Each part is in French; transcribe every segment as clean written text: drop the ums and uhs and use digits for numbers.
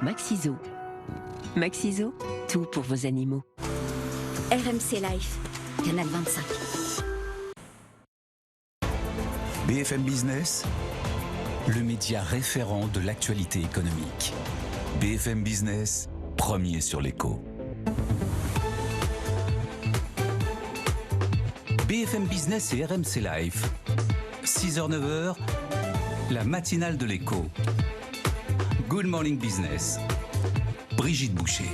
Maxiso. Maxiso, tout pour vos animaux. RMC Life, Canal 25. BFM Business, le média référent de l'actualité économique. BFM Business, premier sur l'écho. BFM Business et RMC Life. 6h-9h, la matinale de l'écho. Good Morning Business. Brigitte Boucher.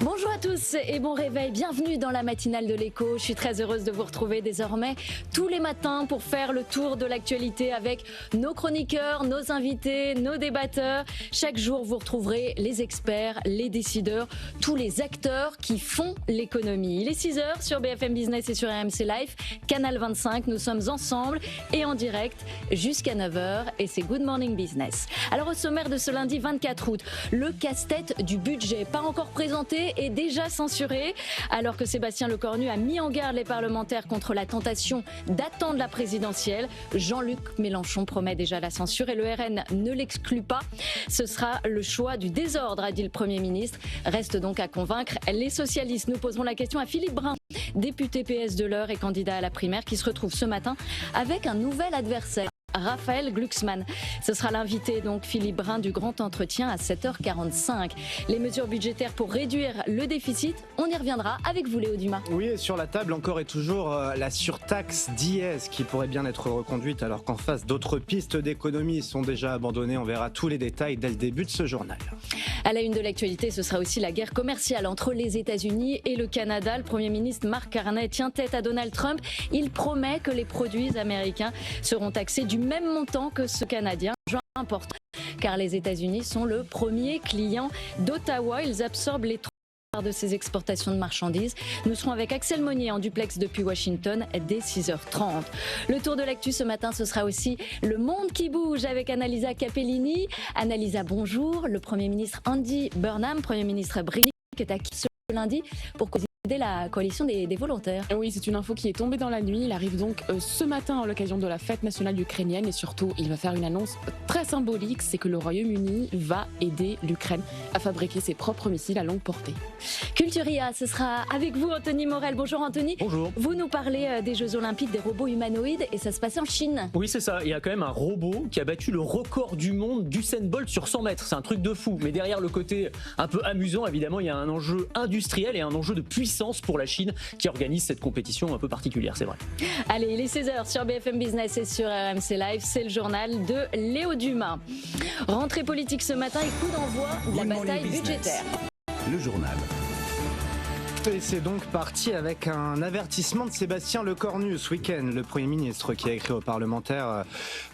Bonjour à tous et bon réveil, bienvenue dans la matinale de l'écho. Je suis très heureuse de vous retrouver désormais tous les matins pour faire le tour de l'actualité avec nos chroniqueurs, nos invités, nos débatteurs. Chaque jour, vous retrouverez les experts, les décideurs, tous les acteurs qui font l'économie. Il est 6h sur BFM Business et sur RMC Life, Canal 25. Nous sommes ensemble et en direct jusqu'à 9h et c'est Good Morning Business. Alors au sommaire de ce lundi 24 août, le casse-tête du budget, pas encore présenté et déjà censuré, alors que Sébastien Lecornu a mis en garde les parlementaires contre la tentation d'attendre la présidentielle. Jean-Luc Mélenchon promet déjà la censure et le RN ne l'exclut pas. Ce sera le choix du désordre, a dit le Premier ministre. Reste donc à convaincre les socialistes. Nous poserons la question à Philippe Brun, député PS de l'Eure et candidat à la primaire, qui se retrouve ce matin avec un nouvel adversaire. Raphaël Glucksmann. Ce sera l'invité, donc Philippe Brun, du grand entretien à 7h45. Les mesures budgétaires pour réduire le déficit, on y reviendra avec vous, Léo Dumas. Oui, et sur la table encore et toujours la surtaxe d'IS qui pourrait bien être reconduite alors qu'en face d'autres pistes d'économie sont déjà abandonnées. On verra tous les détails dès le début de ce journal. À la une de l'actualité, ce sera aussi la guerre commerciale entre les États-Unis et le Canada. Le Premier ministre Mark Carney tient tête à Donald Trump. Il promet que les produits américains seront taxés du même montant que ceux canadiens. Important, car les États-Unis sont le premier client d'Ottawa. Ils absorbent les 3 de ses exportations de marchandises. Nous serons avec Axel Monnier en duplex depuis Washington dès 6h30. Le tour de l'actu ce matin, ce sera aussi le monde qui bouge avec Annalisa Capellini. Annalisa, bonjour. Le Premier ministre Andy Burnham, Premier ministre britannique, est acquis ce lundi pour causer la coalition des volontaires. Oui, c'est une info qui est tombée dans la nuit. Il arrive donc ce matin à l'occasion de la fête nationale ukrainienne et surtout, il va faire une annonce très symbolique, c'est que le Royaume-Uni va aider l'Ukraine à fabriquer ses propres missiles à longue portée. Culturia, ce sera avec vous, Anthony Morel. Bonjour Anthony. Bonjour. Vous nous parlez des Jeux Olympiques, des robots humanoïdes et ça se passait en Chine. Oui, c'est ça. Il y a quand même un robot qui a battu le record du monde d'Usain Bolt sur 100 mètres. C'est un truc de fou. Mais derrière le côté un peu amusant, évidemment, il y a un enjeu industriel et un enjeu de puissance pour la Chine qui organise cette compétition un peu particulière, c'est vrai. Allez, il est 16h sur BFM Business et sur RMC Live. C'est le journal de Léo Dumas. Rentrée politique ce matin et coup d'envoi de la bataille budgétaire. Le journal. Et c'est donc parti avec un avertissement de Sébastien Lecornu ce week-end, le Premier ministre qui a écrit aux parlementaires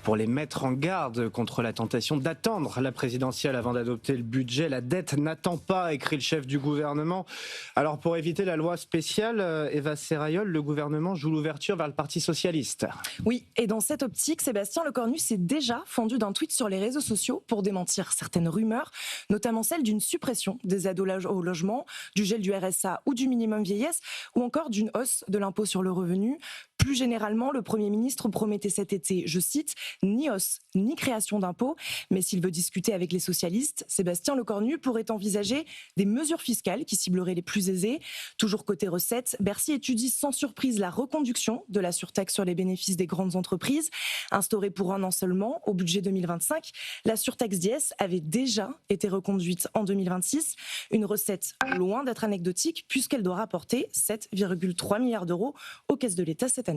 pour les mettre en garde contre la tentation d'attendre la présidentielle avant d'adopter le budget. La dette n'attend pas, écrit le chef du gouvernement. Alors pour éviter la loi spéciale, Eva Serrayol, le gouvernement joue l'ouverture vers le Parti socialiste. Oui, et dans cette optique, Sébastien Lecornu s'est déjà fendu d'un tweet sur les réseaux sociaux pour démentir certaines rumeurs, notamment celle d'une suppression des aides au logement, du gel du RSA ou du minimum vieillesse, ou encore d'une hausse de l'impôt sur le revenu. Plus généralement, le Premier ministre promettait cet été, je cite, « ni hausse ni création d'impôts ». Mais s'il veut discuter avec les socialistes, Sébastien Lecornu pourrait envisager des mesures fiscales qui cibleraient les plus aisés. Toujours côté recettes, Bercy étudie sans surprise la reconduction de la surtaxe sur les bénéfices des grandes entreprises. Instaurée pour un an seulement, au budget 2025, la surtaxe d'IS avait déjà été reconduite en 2026. Une recette loin d'être anecdotique puisqu'elle doit rapporter 7,3 milliards d'euros aux caisses de l'État cette année.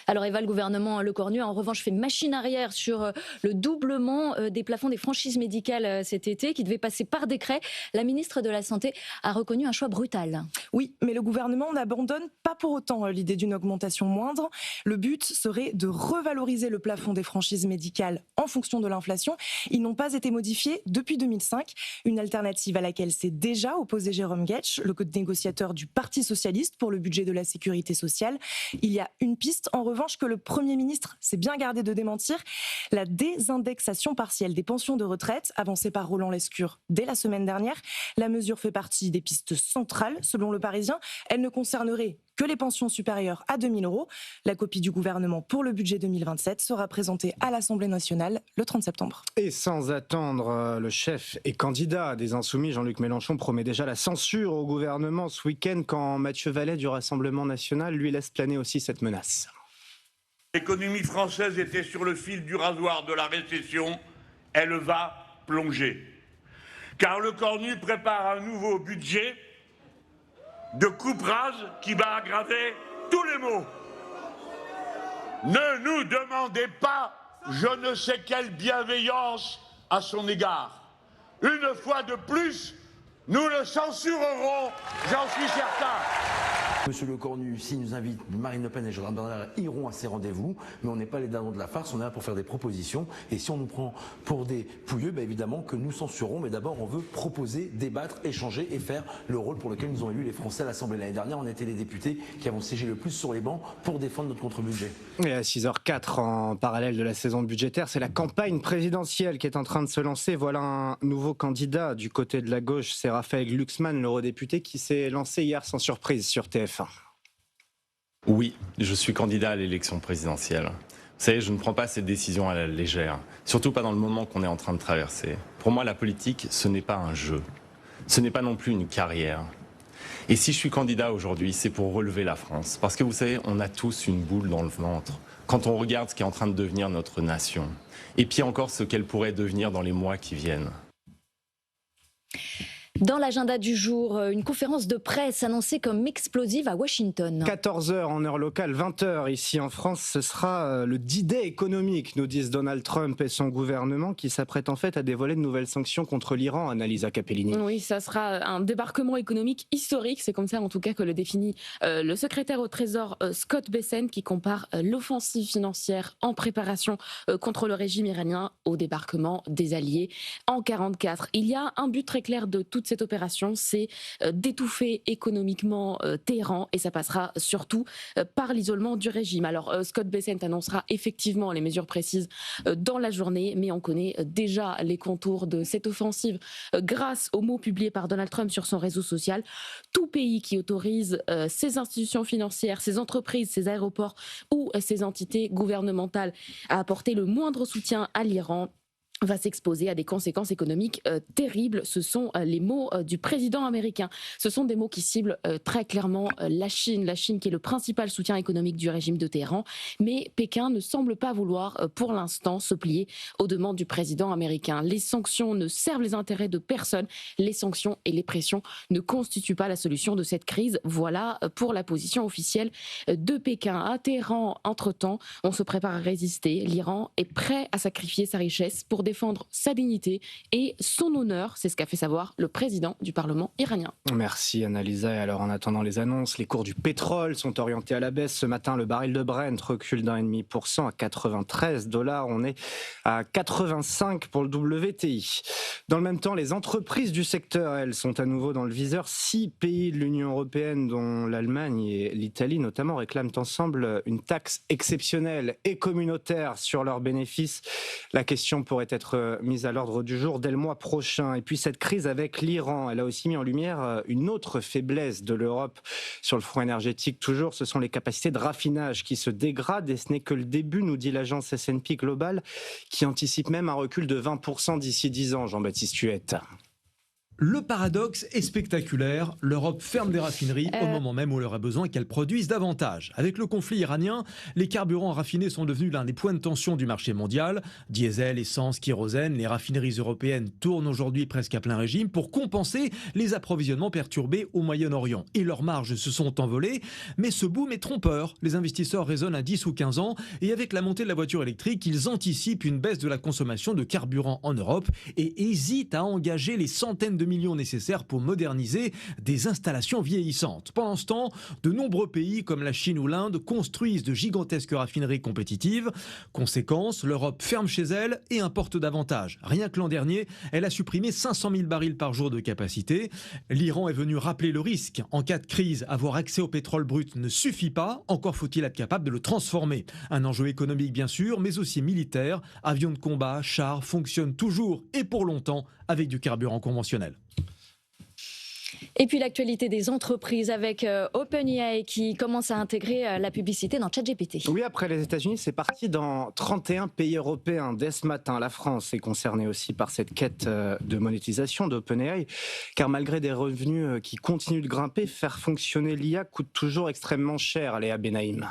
Alors Eva, le gouvernement Lecornu a en revanche fait machine arrière sur le doublement des plafonds des franchises médicales cet été qui devait passer par décret. La ministre de la Santé a reconnu un choix brutal. Oui, mais le gouvernement n'abandonne pas pour autant l'idée d'une augmentation moindre. Le but serait de revaloriser le plafond des franchises médicales en fonction de l'inflation. Ils n'ont pas été modifiés depuis 2005. Une alternative à laquelle s'est déjà opposé Jérôme Guetsch, le négociateur du Parti socialiste pour le budget de la sécurité sociale. Il y a une piste, en revanche, que le Premier ministre s'est bien gardé de démentir, la désindexation partielle des pensions de retraite, avancée par Roland Lescure dès la semaine dernière. La mesure fait partie des pistes centrales, selon Le Parisien. Elle ne concernerait que les pensions supérieures à 2 000 €. La copie du gouvernement pour le budget 2027 sera présentée à l'Assemblée nationale le 30 septembre. Et sans attendre, le chef et candidat des Insoumis, Jean-Luc Mélenchon, promet déjà la censure au gouvernement ce week-end quand Mathieu Vallet du Rassemblement national lui laisse planer aussi cette menace. L'économie française était sur le fil du rasoir de la récession. Elle va plonger. Car le Cornu prépare un nouveau budget de coupe rase qui va aggraver tous les maux. Ne nous demandez pas je ne sais quelle bienveillance à son égard. Une fois de plus, nous le censurerons, j'en suis certain. Monsieur Le Cornu, s'il nous invite, Marine Le Pen et Jordan Bardella iront à ces rendez-vous, mais on n'est pas les dindons de la farce, on est là pour faire des propositions. Et si on nous prend pour des pouilleux, évidemment que nous censurons, mais d'abord on veut proposer, débattre, échanger et faire le rôle pour lequel nous ont élus les Français à l'Assemblée. L'année dernière, on était les députés qui avons siégé le plus sur les bancs pour défendre notre contre-budget. Et à 6h04, en parallèle de la saison budgétaire, c'est la campagne présidentielle qui est en train de se lancer. Voilà un nouveau candidat du côté de la gauche, c'est Raphaël Glucksmann, l'eurodéputé, qui s'est lancé hier sans surprise sur TF1. Oui, je suis candidat à l'élection présidentielle. Vous savez, je ne prends pas cette décision à la légère, surtout pas dans le moment qu'on est en train de traverser. Pour moi, la politique, ce n'est pas un jeu. Ce n'est pas non plus une carrière. Et si je suis candidat aujourd'hui, c'est pour relever la France. Parce que vous savez, on a tous une boule dans le ventre quand on regarde ce qui est en train de devenir notre nation. Et puis encore ce qu'elle pourrait devenir dans les mois qui viennent. Dans l'agenda du jour, une conférence de presse annoncée comme explosive à Washington. 14h en heure locale, 20h ici en France, ce sera le D-Day économique, nous disent Donald Trump et son gouvernement, qui s'apprête en fait à dévoiler de nouvelles sanctions contre l'Iran, Annalisa Capellini. Oui, ça sera un débarquement économique historique, c'est comme ça en tout cas que le définit le secrétaire au Trésor Scott Bessent, qui compare l'offensive financière en préparation contre le régime iranien au débarquement des Alliés en 1944. Il y a un but très clair de toute cette opération, c'est d'étouffer économiquement Téhéran, et ça passera surtout par l'isolement du régime. Alors Scott Bessent annoncera effectivement les mesures précises dans la journée, mais on connaît déjà les contours de cette offensive grâce aux mots publiés par Donald Trump sur son réseau social. Tout pays qui autorise ses institutions financières, ses entreprises, ses aéroports ou ses entités gouvernementales à apporter le moindre soutien à l'Iran va s'exposer à des conséquences économiques terribles. Ce sont les mots du président américain. Ce sont des mots qui ciblent très clairement la Chine qui est le principal soutien économique du régime de Téhéran. Mais Pékin ne semble pas vouloir pour l'instant se plier aux demandes du président américain. Les sanctions ne servent les intérêts de personne. Les sanctions et les pressions ne constituent pas la solution de cette crise. Voilà pour la position officielle de Pékin. À Téhéran, entre-temps, on se prépare à résister. L'Iran est prêt à sacrifier sa richesse pour défendre sa dignité et son honneur. C'est ce qu'a fait savoir le président du Parlement iranien. Merci Annalisa. Et alors en attendant les annonces, les cours du pétrole sont orientés à la baisse. Ce matin, le baril de Brent recule d'1,5% à $93. On est à 85 pour le WTI. Dans le même temps, les entreprises du secteur, elles, sont à nouveau dans le viseur. 6 pays de l'Union européenne, dont l'Allemagne et l'Italie notamment, réclament ensemble une taxe exceptionnelle et communautaire sur leurs bénéfices. La question pourrait être mise à l'ordre du jour dès le mois prochain. Et puis cette crise avec l'Iran, elle a aussi mis en lumière une autre faiblesse de l'Europe sur le front énergétique. Toujours, ce sont les capacités de raffinage qui se dégradent, et ce n'est que le début, nous dit l'agence S&P Global, qui anticipe même un recul de 20% d'ici 10 ans, Jean-Baptiste Huette. Le paradoxe est spectaculaire. L'Europe ferme des raffineries au moment même où elle aurait besoin qu'elles produisent davantage. Avec le conflit iranien, les carburants raffinés sont devenus l'un des points de tension du marché mondial. Diesel, essence, kérosène, les raffineries européennes tournent aujourd'hui presque à plein régime pour compenser les approvisionnements perturbés au Moyen-Orient. Et leurs marges se sont envolées, mais ce boom est trompeur. Les investisseurs raisonnent à 10 ou 15 ans, et avec la montée de la voiture électrique, ils anticipent une baisse de la consommation de carburant en Europe et hésitent à engager les centaines de millions nécessaires pour moderniser des installations vieillissantes. Pendant ce temps, de nombreux pays comme la Chine ou l'Inde construisent de gigantesques raffineries compétitives. Conséquence, l'Europe ferme chez elle et importe davantage. Rien que l'an dernier, elle a supprimé 500 000 barils par jour de capacité. L'Iran est venu rappeler le risque. En cas de crise, avoir accès au pétrole brut ne suffit pas, encore faut-il être capable de le transformer. Un enjeu économique bien sûr, mais aussi militaire. Avions de combat, chars fonctionnent toujours et pour longtemps avec du carburant conventionnel. Et puis l'actualité des entreprises avec OpenAI qui commence à intégrer la publicité dans ChatGPT. Oui, après les États-Unis, c'est parti dans 31 pays européens. Dès ce matin, la France est concernée aussi par cette quête de monétisation d'OpenAI, car malgré des revenus qui continuent de grimper, faire fonctionner l'IA coûte toujours extrêmement cher, Léa Benaïm.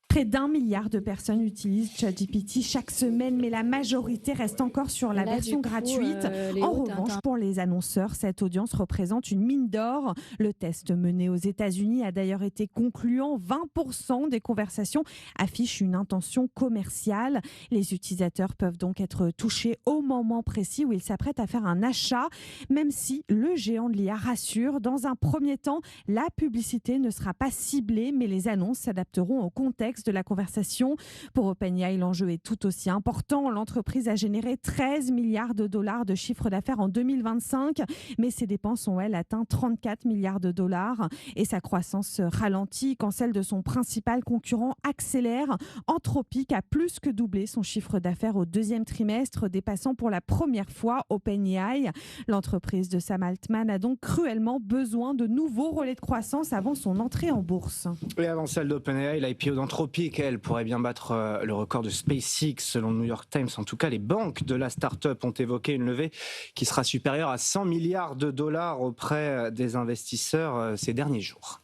Près d'1 milliard de personnes utilisent ChatGPT chaque semaine, mais la majorité reste encore sur la version gratuite. En revanche, pour les annonceurs, cette audience représente une mine d'or. Le test mené aux États-Unis a d'ailleurs été concluant. 20% des conversations affichent une intention commerciale. Les utilisateurs peuvent donc être touchés au moment précis où ils s'apprêtent à faire un achat, même si le géant de l'IA rassure. Dans un premier temps, la publicité ne sera pas ciblée, mais les annonces s'adapteront au contexte de la conversation. Pour OpenAI, l'enjeu est tout aussi important. L'entreprise a généré 13 milliards de dollars de chiffre d'affaires en 2025, mais ses dépenses ont, elles, atteint 34 milliards de dollars et sa croissance ralentit quand celle de son principal concurrent accélère. Anthropic a plus que doublé son chiffre d'affaires au deuxième trimestre, dépassant pour la première fois OpenAI. L'entreprise de Sam Altman a donc cruellement besoin de nouveaux relais de croissance avant son entrée en bourse. Et avant celle d'OpenAI, l'IPO d'Anthropic, elle pourrait bien battre le record de SpaceX selon le New York Times. En tout cas, les banques de la start-up ont évoqué une levée qui sera supérieure à 100 milliards de dollars auprès des investisseurs ces derniers jours.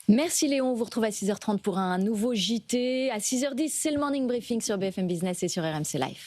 Merci Léon, on vous retrouve à 6h30 pour un nouveau JT. À 6h10, c'est le Morning Briefing sur BFM Business et sur RMC Live.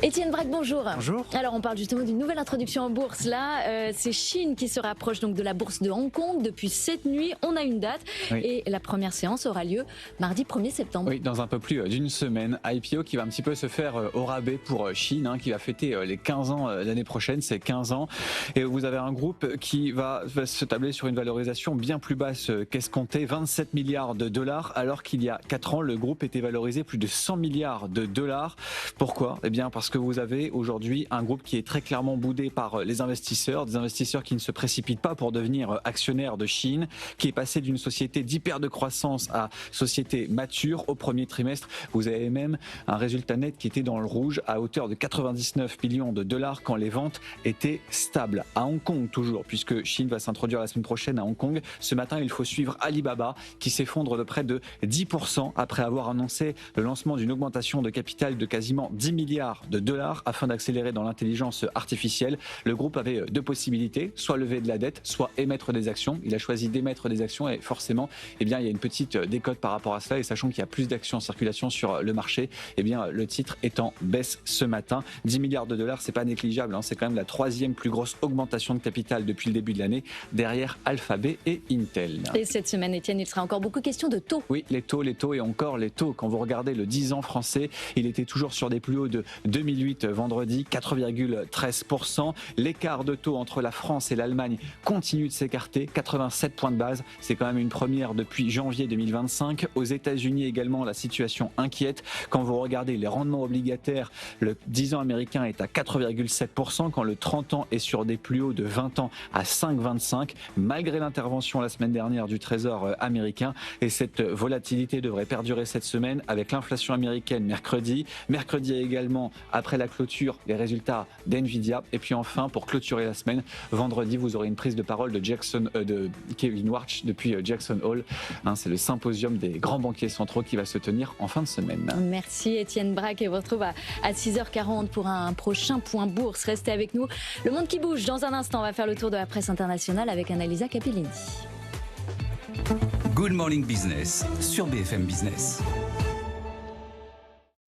Étienne Braque, bonjour. Bonjour. Alors on parle justement d'une nouvelle introduction en bourse. Là, c'est Chine qui se rapproche donc de la bourse de Hong Kong. Depuis cette nuit, on a une date et la première séance aura lieu mardi 1er septembre. Oui, dans un peu plus d'une semaine. IPO qui va un petit peu se faire au rabais pour Chine, qui va fêter les 15 ans l'année prochaine, c'est 15 ans. Et vous avez un groupe qui va se tabler sur une valorisation bien plus basse qu'escompté, 27 milliards de dollars, alors qu'il y a 4 ans, le groupe était valorisé plus de 100 milliards de dollars. Pourquoi ? Eh bien parce que vous avez aujourd'hui un groupe qui est très clairement boudé par les investisseurs, des investisseurs qui ne se précipitent pas pour devenir actionnaires de Chine, qui est passé d'une société d'hyper de croissance à société mature au premier trimestre. Vous avez même un résultat net qui était dans le rouge à hauteur de 99 millions de dollars quand les ventes étaient stables. À Hong Kong toujours, puisque Chine va s'introduire la semaine prochaine à Hong Kong. Ce matin, il faut suivre Alibaba qui s'effondre de près de 10% après avoir annoncé le lancement d'une augmentation de capital de quasiment 10 milliards de dollars afin d'accélérer dans l'intelligence artificielle. Le groupe avait deux possibilités, soit lever de la dette, soit émettre des actions. Il a choisi d'émettre des actions et forcément, eh bien, il y a une petite décote par rapport à cela. Et sachant qu'il y a plus d'actions en circulation sur le marché, eh bien, le titre est en baisse ce matin. 10 milliards de dollars, c'est pas négligeable, c'est quand même la troisième plus grosse augmentation de capital depuis le début de l'année, derrière Alphabet et Intel. Et cette semaine, Étienne, il sera encore beaucoup question de taux. Oui, les taux et encore les taux. Quand vous regardez le 10 ans français, il était toujours sur des plus hauts de 2008 vendredi, 4,13%. L'écart de taux entre la France et l'Allemagne continue de s'écarter, 87 points de base. C'est quand même une première depuis janvier 2025. Aux États-Unis également, la situation inquiète. Quand vous regardez les rendements obligataires, le 10 ans américain est à 4,7%, quand le 30 ans est sur des plus hauts de 20 ans à 5,25%, malgré l'intervention la semaine dernière du Trésor américain. Et cette volatilité devrait perdurer cette semaine avec l'inflation américaine mercredi. Mercredi également, après la clôture, les résultats d'NVIDIA. Et puis enfin, pour clôturer la semaine, vendredi, vous aurez une prise de parole de Kevin Warsh depuis Jackson Hole. C'est le symposium des grands banquiers centraux qui va se tenir en fin de semaine. Merci Étienne Braque et on vous retrouve à 6h40 pour un prochain point bourse. Restez avec nous. Le monde qui bouge. Dans un instant, on va faire le tour de la presse internationale avec Annalisa Capellini. Good Morning Business sur BFM Business.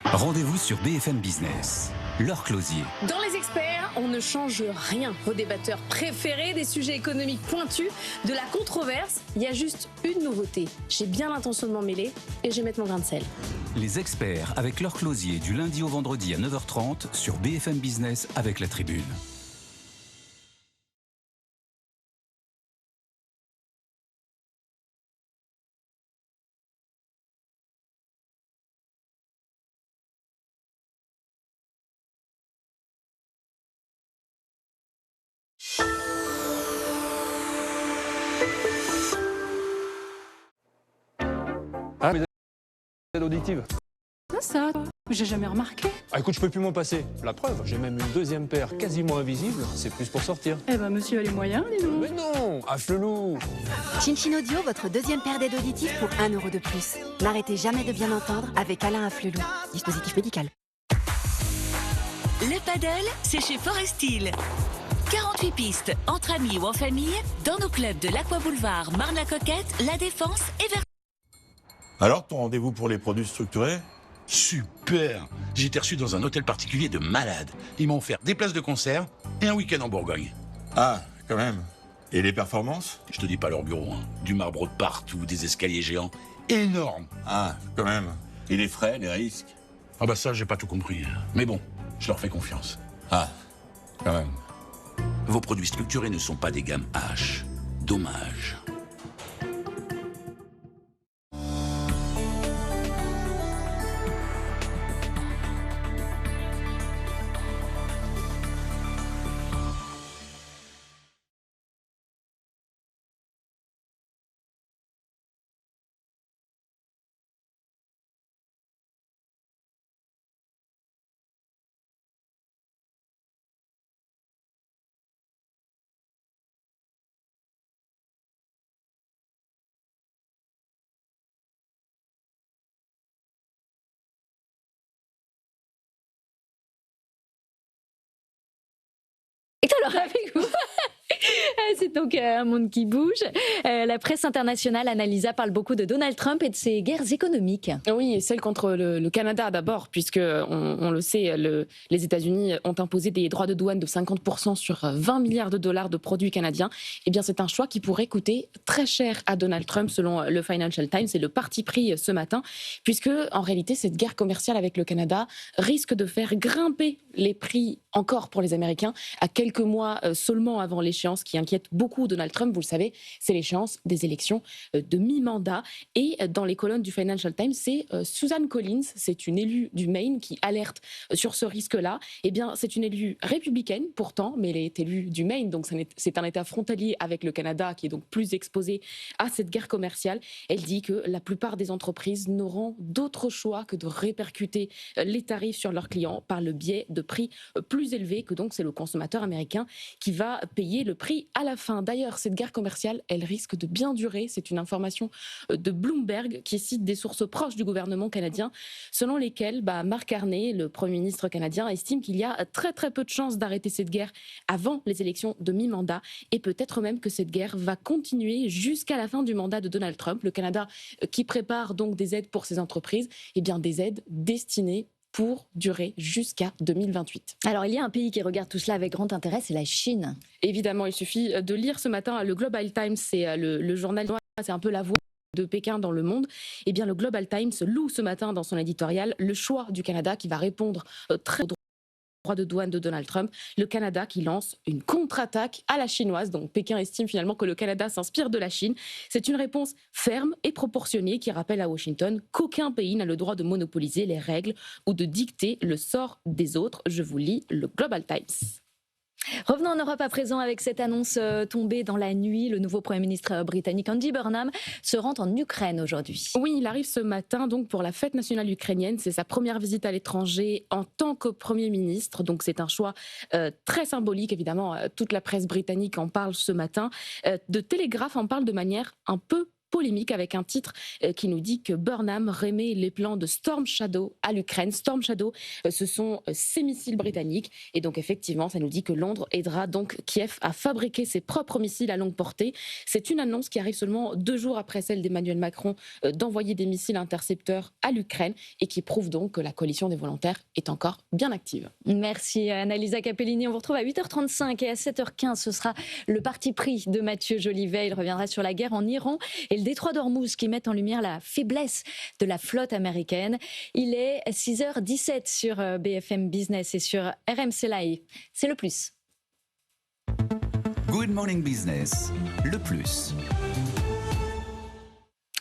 Rendez-vous sur BFM Business. L'heure closier. Dans les experts, on ne change rien. Vos débatteurs préférés, des sujets économiques pointus, de la controverse. Il y a juste une nouveauté. J'ai bien l'intention de m'en mêler et je vais mettre mon grain de sel. Les experts avec l'heure closier du lundi au vendredi à 9h30 sur BFM Business avec la Tribune. Ah, mais auditives. ça. J'ai jamais remarqué. Ah écoute, je peux plus m'en passer. La preuve, j'ai même une deuxième paire quasiment invisible. C'est plus pour sortir. Eh ben, monsieur a les moyens, dis donc. Mais non, Afflelou. Chin Audio, votre deuxième paire d'aides auditives pour 1 € de plus. N'arrêtez jamais de bien entendre avec Alain Afflelou. Dispositif médical. Le paddle, c'est chez Forestil. 48 pistes, entre amis ou en famille, dans nos clubs de l'Aqua Boulevard, Marne-la-Coquette, La Défense et Verdun. Alors, ton rendez-vous pour les produits structurés ? Super! J'ai été reçu dans un hôtel particulier de malade. Ils m'ont offert des places de concert et un week-end en Bourgogne. Ah, quand même. Et les performances ? Je te dis pas leur bureau, hein. Du marbre de partout, des escaliers géants. Énormes! Ah, quand même. Et les frais, les risques ? Ah bah ça, j'ai pas tout compris. Mais bon, je leur fais confiance. Ah, quand même. Vos produits structurés ne sont pas des gammes H. Dommage. Et alors avec vous c'est donc un monde qui bouge. La presse internationale analysa parle beaucoup de Donald Trump et de ses guerres économiques. Oui, et celle contre le Canada d'abord, puisque on le sait, les États-Unis ont imposé des droits de douane de 50% sur 20 milliards de dollars de produits canadiens. Eh bien, c'est un choix qui pourrait coûter très cher à Donald Trump, selon le Financial Times. C'est le parti pris ce matin, puisque en réalité, cette guerre commerciale avec le Canada risque de faire grimper les prix encore pour les Américains à quelques mois seulement avant l'échéance qui inquiète beaucoup Donald Trump. Vous le savez, c'est l'échéance des élections de mi-mandat. Et dans les colonnes du Financial Times, c'est Susan Collins, c'est une élue du Maine qui alerte sur ce risque-là. Eh bien, c'est une élue républicaine pourtant, mais elle est élue du Maine, donc c'est un État frontalier avec le Canada qui est donc plus exposé à cette guerre commerciale. Elle dit que la plupart des entreprises n'auront d'autre choix que de répercuter les tarifs sur leurs clients par le biais de prix plus élevés, que donc c'est le consommateur américain qui va payer le prix à la fin. D'ailleurs, cette guerre commerciale, elle risque de bien durer. C'est une information de Bloomberg qui cite des sources proches du gouvernement canadien, selon lesquelles Mark Carney, le Premier ministre canadien, estime qu'il y a très très peu de chances d'arrêter cette guerre avant les élections de mi-mandat, et peut-être même que cette guerre va continuer jusqu'à la fin du mandat de Donald Trump. Le Canada qui prépare donc des aides pour ses entreprises, et bien des aides destinées pour durer jusqu'à 2028. Alors, il y a un pays qui regarde tout cela avec grand intérêt, c'est la Chine. Évidemment, il suffit de lire ce matin le Global Times, c'est le journal, c'est un peu la voix de Pékin dans le monde. Eh bien, le Global Times loue ce matin dans son éditorial le choix du Canada qui va répondre très droit de douane de Donald Trump, le Canada qui lance une contre-attaque à la chinoise. Donc Pékin estime finalement que le Canada s'inspire de la Chine. C'est une réponse ferme et proportionnée qui rappelle à Washington qu'aucun pays n'a le droit de monopoliser les règles ou de dicter le sort des autres. Je vous lis le Global Times. Revenons en Europe à présent avec cette annonce tombée dans la nuit. Le nouveau Premier ministre britannique Andy Burnham se rend en Ukraine aujourd'hui. Oui, il arrive ce matin donc pour la fête nationale ukrainienne. C'est sa première visite à l'étranger en tant que Premier ministre. Donc c'est un choix très symbolique. Évidemment, toute la presse britannique en parle ce matin. De Telegraph en parle de manière un peu polémique avec un titre qui nous dit que Burnham remet les plans de Storm Shadow à l'Ukraine. Storm Shadow, ce sont ces missiles britanniques. Et donc effectivement, ça nous dit que Londres aidera donc Kiev à fabriquer ses propres missiles à longue portée. C'est une annonce qui arrive seulement 2 jours après celle d'Emmanuel Macron d'envoyer des missiles intercepteurs à l'Ukraine et qui prouve donc que la coalition des volontaires est encore bien active. Merci Annalisa Capellini. On vous retrouve à 8h35 et à 7h15. Ce sera le parti pris de Mathieu Jolivet. Il reviendra sur la guerre en Iran et le détroit d'Ormuz qui met en lumière la faiblesse de la flotte américaine. Il est 6h17 sur BFM Business et sur RMC Live. C'est le plus. Good Morning Business, le plus.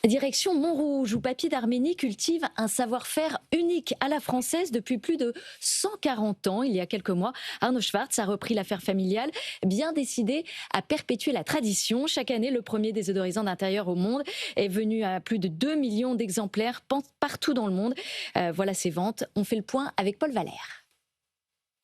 Direction Montrouge, où Papier d'Arménie cultive un savoir-faire unique à la française depuis plus de 140 ans. Il y a quelques mois, Arnaud Schwartz a repris l'affaire familiale, bien décidé à perpétuer la tradition. Chaque année, le premier désodorisant d'intérieur au monde est venu à plus de 2 millions d'exemplaires partout dans le monde. Voilà ses ventes. On fait le point avec Paul Valère.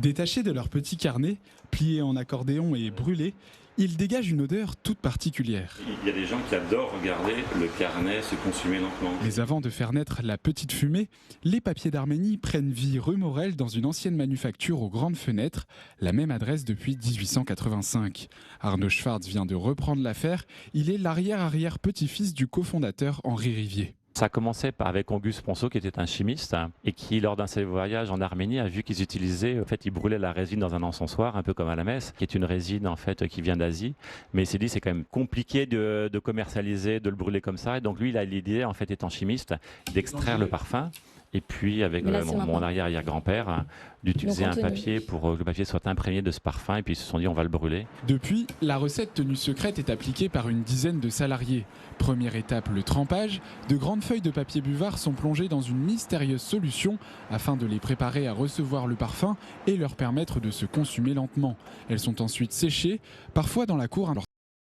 Détachés de leur petit carnet, pliés en accordéon et brûlés, ils dégagent une odeur toute particulière. Il y a des gens qui adorent regarder le carnet se consumer lentement. Mais avant de faire naître la petite fumée, les Papiers d'Arménie prennent vie rue Morel dans une ancienne manufacture aux grandes fenêtres, la même adresse depuis 1885. Arnaud Schwartz vient de reprendre l'affaire, il est l'arrière-arrière-petit-fils du cofondateur Henri Rivier. Ça a commencé avec Auguste Ponceau, qui était un chimiste et qui, lors d'un de ses voyages en Arménie, a vu qu'ils utilisaient, en fait, ils brûlaient la résine dans un encensoir, un peu comme à la messe, qui est une résine en fait qui vient d'Asie. Mais il s'est dit c'est quand même compliqué de commercialiser, de le brûler comme ça. Et donc lui, il a l'idée, en fait, étant chimiste, d'extraire le parfum. Et puis, avec mon arrière-arrière-grand-père, d'utiliser un papier pour que le papier soit imprégné de ce parfum. Et puis, ils se sont dit, on va le brûler. Depuis, la recette tenue secrète est appliquée par une dizaine de salariés. Première étape, le trempage. De grandes feuilles de papier buvard sont plongées dans une mystérieuse solution afin de les préparer à recevoir le parfum et leur permettre de se consumer lentement. Elles sont ensuite séchées, parfois dans la cour, alors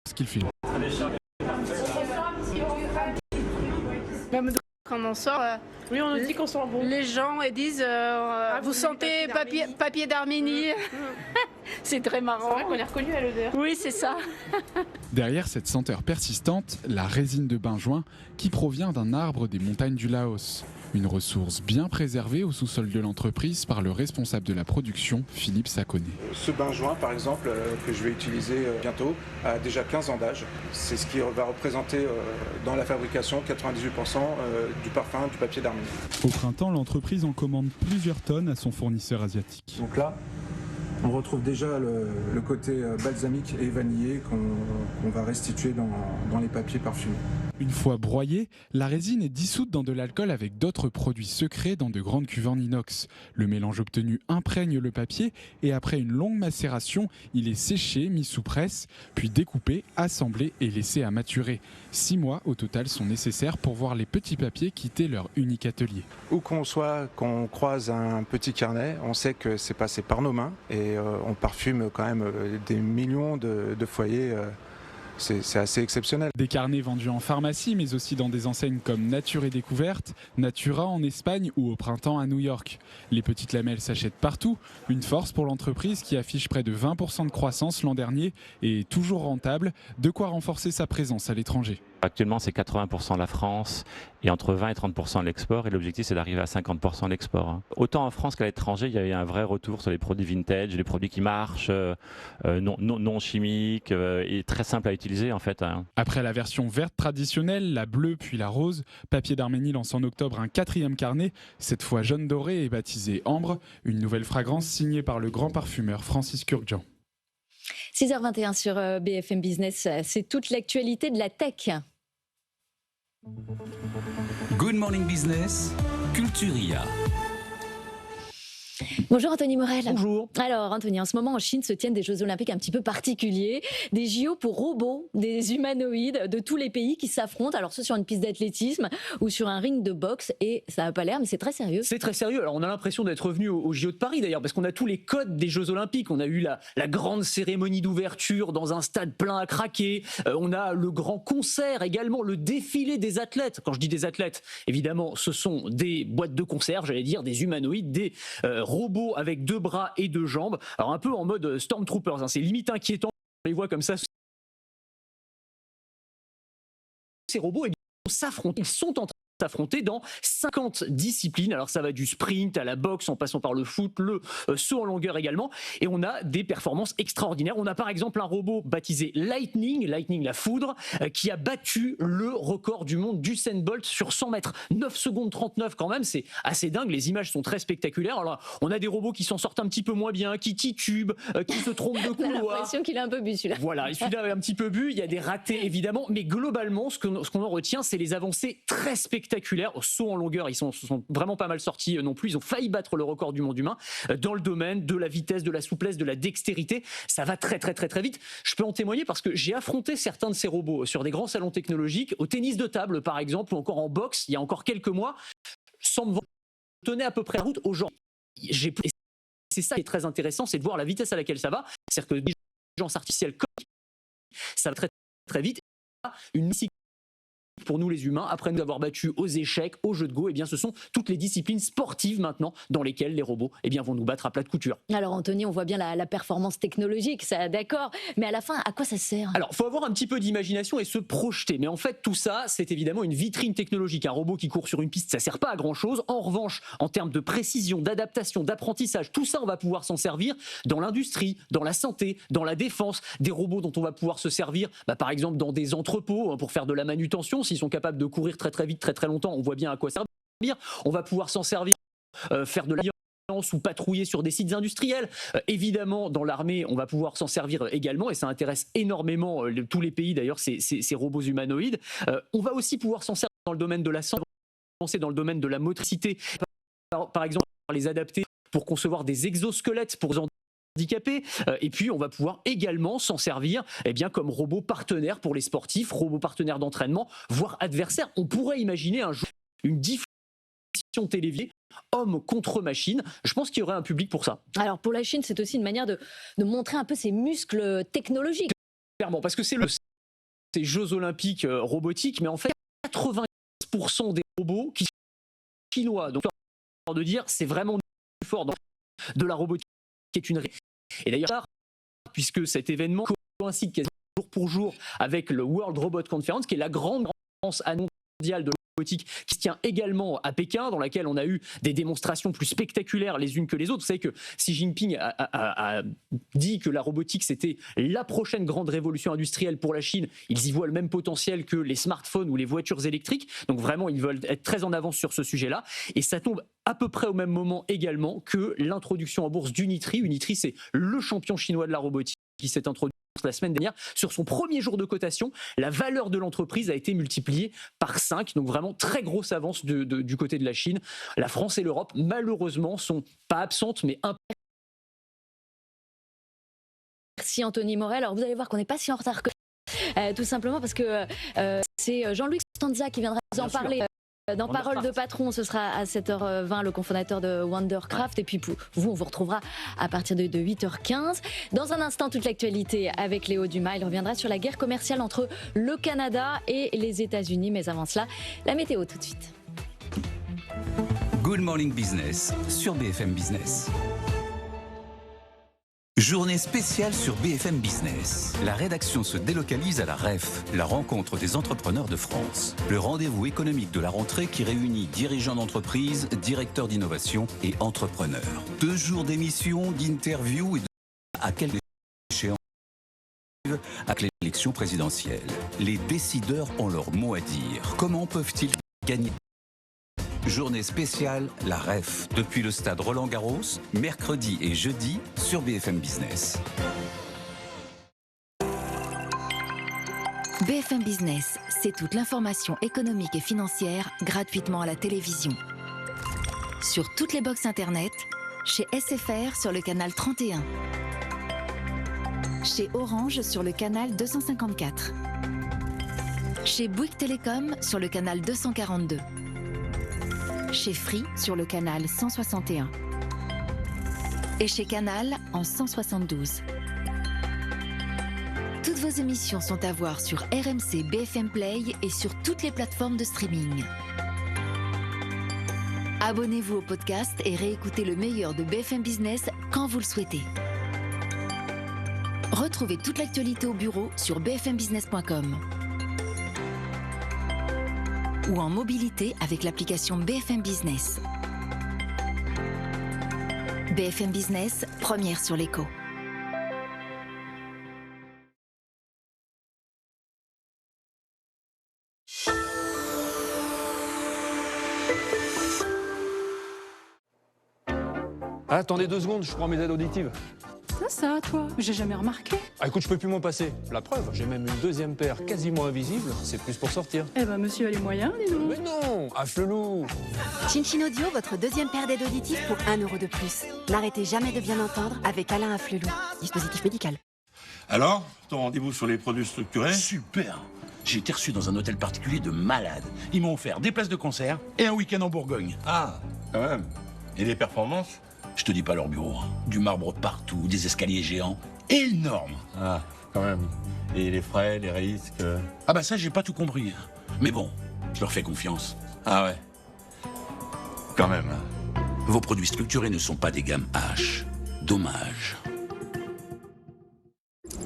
ce qu'il fait. Quand on sort, oui, on nous dit qu'on sent bon. Les gens disent vous sentez papier d'Arménie. C'est très marrant. C'est vrai qu'on est reconnu à l'odeur. Oui, c'est ça. Derrière cette senteur persistante, la résine de benjoin qui provient d'un arbre des montagnes du Laos. Une ressource bien préservée au sous-sol de l'entreprise par le responsable de la production, Philippe Saconnet. Ce benjoin, par exemple, que je vais utiliser bientôt, a déjà 15 ans d'âge. C'est ce qui va représenter dans la fabrication 98% du parfum du papier d'Arménie. Au printemps, l'entreprise en commande plusieurs tonnes à son fournisseur asiatique. Donc là, on retrouve déjà le côté balsamique et vanillé qu'on va restituer dans les papiers parfumés. Une fois broyée, la résine est dissoute dans de l'alcool avec d'autres produits secrets dans de grandes cuves en inox. Le mélange obtenu imprègne le papier et après une longue macération, il est séché, mis sous presse, puis découpé, assemblé et laissé à maturer. 6 mois au total sont nécessaires pour voir les petits papiers quitter leur unique atelier. Où qu'on soit, qu'on croise un petit carnet, on sait que c'est passé par nos mains et on parfume quand même des millions de foyers. C'est assez exceptionnel. Des carnets vendus en pharmacie, mais aussi dans des enseignes comme Nature et Découverte, Natura en Espagne ou au printemps à New York. Les petites lamelles s'achètent partout, une force pour l'entreprise qui affiche près de 20% de croissance l'an dernier et est toujours rentable, de quoi renforcer sa présence à l'étranger. Actuellement, c'est 80% la France et entre 20 et 30% l'export. Et l'objectif, c'est d'arriver à 50% l'export. Autant en France qu'à l'étranger, il y a eu un vrai retour sur les produits vintage, les produits qui marchent, non chimiques et très simples à utiliser en fait. Après la version verte traditionnelle, la bleue puis la rose, Papier d'Arménie lance en octobre un 4e carnet, cette fois jaune doré et baptisé Ambre, une nouvelle fragrance signée par le grand parfumeur Francis Kurkdjian. 6h21 sur BFM Business, c'est toute l'actualité de la tech. Good Morning Business, Culturia. Bonjour Anthony Morel. Bonjour. Alors Anthony, en ce moment en Chine se tiennent des Jeux Olympiques un petit peu particuliers, des JO pour robots, des humanoïdes de tous les pays qui s'affrontent, alors soit sur une piste d'athlétisme ou sur un ring de boxe, et ça n'a pas l'air, mais c'est très sérieux. C'est très sérieux, alors on a l'impression d'être revenu aux JO de Paris d'ailleurs, parce qu'on a tous les codes des Jeux Olympiques, on a eu la grande cérémonie d'ouverture dans un stade plein à craquer, on a le grand concert également, le défilé des athlètes. Quand je dis des athlètes, évidemment ce sont des boîtes de conserve, j'allais dire des humanoïdes, des robots avec 2 bras et 2 jambes. Alors un peu en mode Stormtroopers, c'est limite inquiétant. On les voit comme ça. Ces robots, ils s'affrontent. Ils sont en train de s'affronter dans 50 disciplines. Alors ça va du sprint à la boxe en passant par le foot, le saut en longueur également. Et on a des performances extraordinaires. On a par exemple un robot baptisé Lightning la foudre, qui a battu le record du monde d'Usain Bolt sur 100 mètres. 9 secondes 39 quand même, c'est assez dingue. Les images sont très spectaculaires. Alors on a des robots qui s'en sortent un petit peu moins bien, qui titubent, qui se trompent de couloir. On a l'impression qu'il a un peu bu celui-là. Voilà, celui-là a un petit peu bu. Il y a des ratés évidemment, mais globalement, ce qu'on en retient, c'est les avancées très spectaculaires spectaculaires. Au saut en longueur, ils sont vraiment pas mal sortis non plus. Ils ont failli battre le record du monde humain dans le domaine de la vitesse, de la souplesse, de la dextérité. Ça va très vite. Je peux en témoigner parce que j'ai affronté certains de ces robots sur des grands salons technologiques, au tennis de table par exemple, ou encore en boxe il y a encore quelques mois, sans me tenir à peu près la route aux gens. C'est ça qui est très intéressant, c'est de voir la vitesse à laquelle ça va. C'est-à-dire que l'intelligence artificielle, ça va très vite. Une mythique pour nous les humains, après nous avoir battus aux échecs, aux jeux de go, eh bien ce sont toutes les disciplines sportives maintenant dans lesquelles les robots vont nous battre à plat de couture. Alors Anthony, on voit bien la performance technologique, ça d'accord, mais à la fin, à quoi ça sert? Alors, il faut avoir un petit peu d'imagination et se projeter, mais en fait tout ça, c'est évidemment une vitrine technologique. Un robot qui court sur une piste, ça sert pas à grand-chose. En revanche, en termes de précision, d'adaptation, d'apprentissage, tout ça, on va pouvoir s'en servir dans l'industrie, dans la santé, dans la défense. Des robots dont on va pouvoir se servir, par exemple dans des entrepôts pour faire de la manutention. S'ils sont capables de courir très vite, très longtemps, on voit bien à quoi ça servir. On va pouvoir s'en servir, faire de la violence ou patrouiller sur des sites industriels. Évidemment, dans l'armée, on va pouvoir s'en servir également, et ça intéresse énormément tous les pays d'ailleurs, ces robots humanoïdes. On va aussi pouvoir s'en servir dans le domaine de la santé, dans le domaine de la motricité, par exemple, les adapter pour concevoir des exosquelettes pour les handicapés, et puis on va pouvoir également s'en servir comme robot partenaire pour les sportifs, robot partenaire d'entraînement, voire adversaire. On pourrait imaginer un jour une diffusion télévisée homme contre machine. Je pense qu'il y aurait un public pour ça. Alors pour la Chine, c'est aussi une manière de montrer un peu ses muscles technologiques. Clairement, parce que c'est ces Jeux Olympiques robotiques, mais en fait 90% des robots qui sont chinois. Donc de dire c'est vraiment plus fort dans de la robotique qui est une. Et d'ailleurs, puisque cet événement coïncide quasiment jour pour jour avec le World Robot Conference, qui est la grande conférence mondiale de robotique qui se tient également à Pékin, dans laquelle on a eu des démonstrations plus spectaculaires les unes que les autres. Vous savez que Xi Jinping a dit que la robotique c'était la prochaine grande révolution industrielle pour la Chine. Ils y voient le même potentiel que les smartphones ou les voitures électriques. Donc vraiment, ils veulent être très en avance sur ce sujet-là. Et ça tombe à peu près au même moment également que l'introduction en bourse d'Unitree. Unitree, c'est le champion chinois de la robotique qui s'est introduit la semaine dernière. Sur son premier jour de cotation, la valeur de l'entreprise a été multipliée par 5. Donc vraiment très grosse avance du côté de la Chine. La France et l'Europe, malheureusement, sont pas absentes, mais Merci Anthony Morel. Alors vous allez voir qu'on n'est pas si en retard que tout simplement parce que c'est Jean-Luc Stanza qui viendra nous en parler. Dans Parole de Patron, ce sera à 7h20, le cofondateur de Wondercraft. Et puis vous, on vous retrouvera à partir de 8h15. Dans un instant, toute l'actualité avec Léo Dumas. Il reviendra sur la guerre commerciale entre le Canada et les États-Unis. Mais avant cela, la météo tout de suite. Good Morning Business sur BFM Business. Journée spéciale sur BFM Business. La rédaction se délocalise à la REF, la rencontre des entrepreneurs de France. Le rendez-vous économique de la rentrée qui réunit dirigeants d'entreprise, directeurs d'innovation et entrepreneurs. 2 jours d'émissions, d'interviews et à quelle échéance avec l'élection présidentielle. Les décideurs ont leur mot à dire. Comment peuvent-ils gagner ? Journée spéciale, la REF, depuis le stade Roland-Garros, mercredi et jeudi sur BFM Business. BFM Business, c'est toute l'information économique et financière gratuitement à la télévision. Sur toutes les box internet, chez SFR sur le canal 31, chez Orange sur le canal 254, chez Bouygues Télécom sur le canal 242, chez Free sur le canal 161 et chez Canal en 172. Toutes vos émissions sont à voir sur RMC BFM Play et sur toutes les plateformes de streaming. Abonnez-vous au podcast et réécoutez le meilleur de BFM Business quand vous le souhaitez. Retrouvez toute l'actualité au bureau sur bfmbusiness.com. ou en mobilité avec l'application BFM Business. BFM Business, première sur l'écho. Attendez 2 secondes, je prends mes aides auditives. Ça, toi. J'ai jamais remarqué. Ah écoute, je peux plus m'en passer. La preuve, j'ai même une deuxième paire quasiment invisible. C'est plus pour sortir. Eh ben, monsieur a les moyens, dis donc. Mais non, à Flelou. Chin Audio, votre deuxième paire d'aide auditive pour 1 euro de plus. N'arrêtez jamais de bien entendre avec Alain Afflelou. Dispositif médical. Alors, ton rendez-vous sur les produits structurés? Super. J'ai été reçu dans un hôtel particulier de malade. Ils m'ont offert des places de concert et un week-end en Bourgogne. Ah, quand même. Et les performances? Je te dis pas leur bureau. Du marbre partout, des escaliers géants. Énormes. Ah, quand même. Et les frais, les risques? Ah bah ça, j'ai pas tout compris. Mais bon, je leur fais confiance. Ah ouais. Quand même. Vos produits structurés ne sont pas des gammes H. Dommage.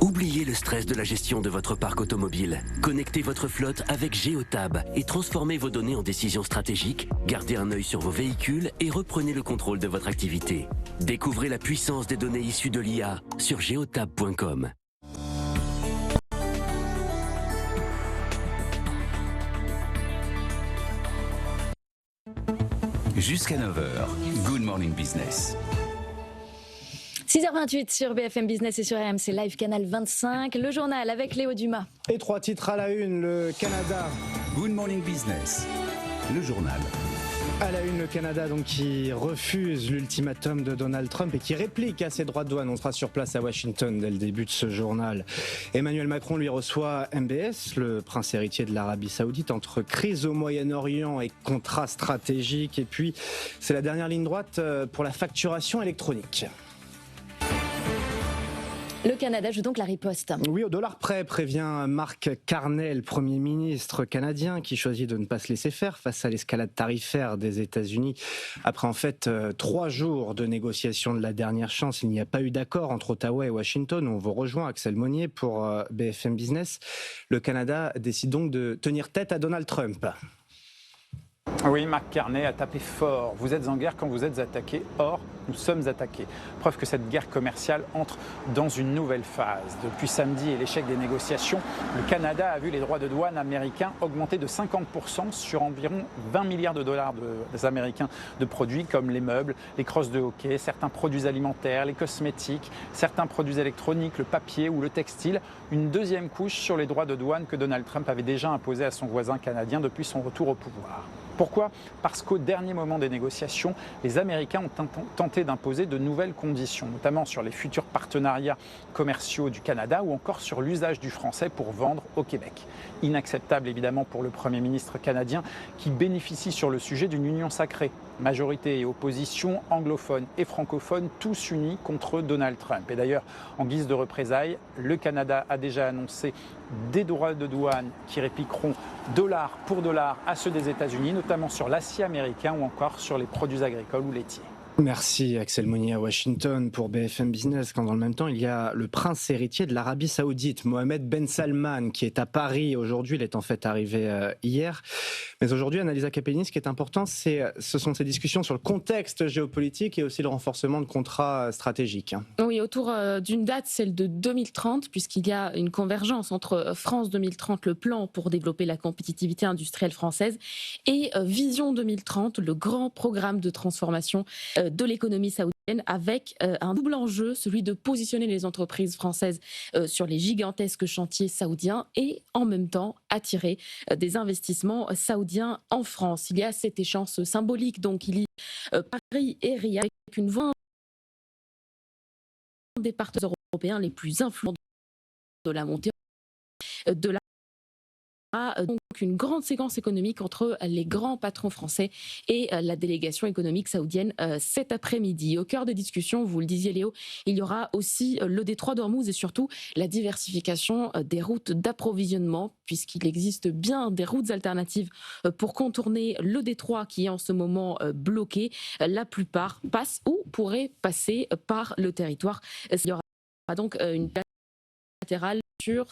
Oubliez le stress de la gestion de votre parc automobile. Connectez votre flotte avec Géotab et transformez vos données en décisions stratégiques, gardez un œil sur vos véhicules et reprenez le contrôle de votre activité. Découvrez la puissance des données issues de l'IA sur geotab.com. Jusqu'à 9h, Good Morning Business. 6h28 sur BFM Business et sur RMC Live Canal 25. Le journal avec Léo Dumas. Et 3 titres à la une, le Canada. Good Morning Business, le journal. À la une, le Canada donc, qui refuse l'ultimatum de Donald Trump et qui réplique à ses droits de douane. On sera sur place à Washington dès le début de ce journal. Emmanuel Macron lui reçoit MBS, le prince héritier de l'Arabie Saoudite, entre crise au Moyen-Orient et contrat stratégique. Et puis, c'est la dernière ligne droite pour la facturation électronique. Le Canada joue donc la riposte. Oui, au dollar près, prévient Mark Carney, le Premier ministre canadien, qui choisit de ne pas se laisser faire face à l'escalade tarifaire des États-Unis. Après en fait 3 jours de négociations de la dernière chance, il n'y a pas eu d'accord entre Ottawa et Washington. On vous rejoint, Axel Monnier, pour BFM Business. Le Canada décide donc de tenir tête à Donald Trump. Oui, Mark Carney a tapé fort. Vous êtes en guerre quand vous êtes attaqué. Or, nous sommes attaqués. Preuve que cette guerre commerciale entre dans une nouvelle phase. Depuis samedi et l'échec des négociations, le Canada a vu les droits de douane américains augmenter de 50% sur environ 20 milliards de dollars des Américains de produits comme les meubles, les crosses de hockey, certains produits alimentaires, les cosmétiques, certains produits électroniques, le papier ou le textile. Une deuxième couche sur les droits de douane que Donald Trump avait déjà imposé à son voisin canadien depuis son retour au pouvoir. Pourquoi ? Parce qu'au dernier moment des négociations, les Américains ont tenté d'imposer de nouvelles conditions, notamment sur les futurs partenariats commerciaux du Canada ou encore sur l'usage du français pour vendre au Québec. Inacceptable évidemment pour le Premier ministre canadien qui bénéficie sur le sujet d'une union sacrée. Majorité et opposition, anglophones et francophones, tous unis contre Donald Trump. Et d'ailleurs, en guise de représailles, le Canada a déjà annoncé des droits de douane qui répliqueront dollar pour dollar à ceux des États-Unis, notamment sur l'acier américain ou encore sur les produits agricoles ou laitiers. Merci Axel Monnier à Washington pour BFM Business, quand dans le même temps il y a le prince héritier de l'Arabie Saoudite, Mohamed Ben Salman, qui est à Paris aujourd'hui. Il est en fait arrivé hier. Mais aujourd'hui, Annalisa Capellini, ce qui est important, ce sont ces discussions sur le contexte géopolitique et aussi le renforcement de contrats stratégiques. Oui, autour d'une date, celle de 2030, puisqu'il y a une convergence entre France 2030, le plan pour développer la compétitivité industrielle française, et Vision 2030, le grand programme de transformation de l'économie saoudienne, avec un double enjeu, celui de positionner les entreprises françaises sur les gigantesques chantiers saoudiens et en même temps attirer des investissements saoudiens en France. Il y a cette échéance symbolique, donc il y a Paris et Riyad, avec une voix des partenaires européens les plus influents de la montée de la donc une grande séquence économique entre les grands patrons français et la délégation économique saoudienne cet après-midi. Au cœur des discussions, vous le disiez Léo, il y aura aussi le détroit d'Ormuz et surtout la diversification des routes d'approvisionnement, puisqu'il existe bien des routes alternatives pour contourner le détroit qui est en ce moment bloqué. La plupart passent ou pourraient passer par le territoire. Il y aura donc une latérale sur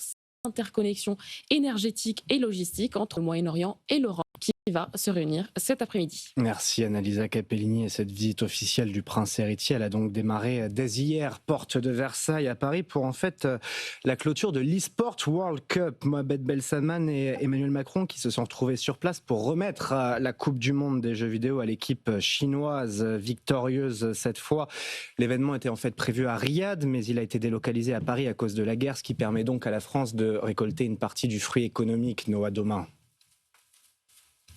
interconnexion énergétique et logistique entre le Moyen-Orient et l'Europe. qui va se réunir cet après-midi. Merci Annalisa Capellini. Et cette visite officielle du prince héritier, elle a donc démarré dès hier, porte de Versailles à Paris, pour en fait la clôture de l'e-sport World Cup. Mohamed Belsaman et Emmanuel Macron qui se sont retrouvés sur place pour remettre la Coupe du Monde des jeux vidéo à l'équipe chinoise, victorieuse cette fois. L'événement était en fait prévu à Riyad, mais il a été délocalisé à Paris à cause de la guerre, ce qui permet donc à la France de récolter une partie du fruit économique. Noah Domain.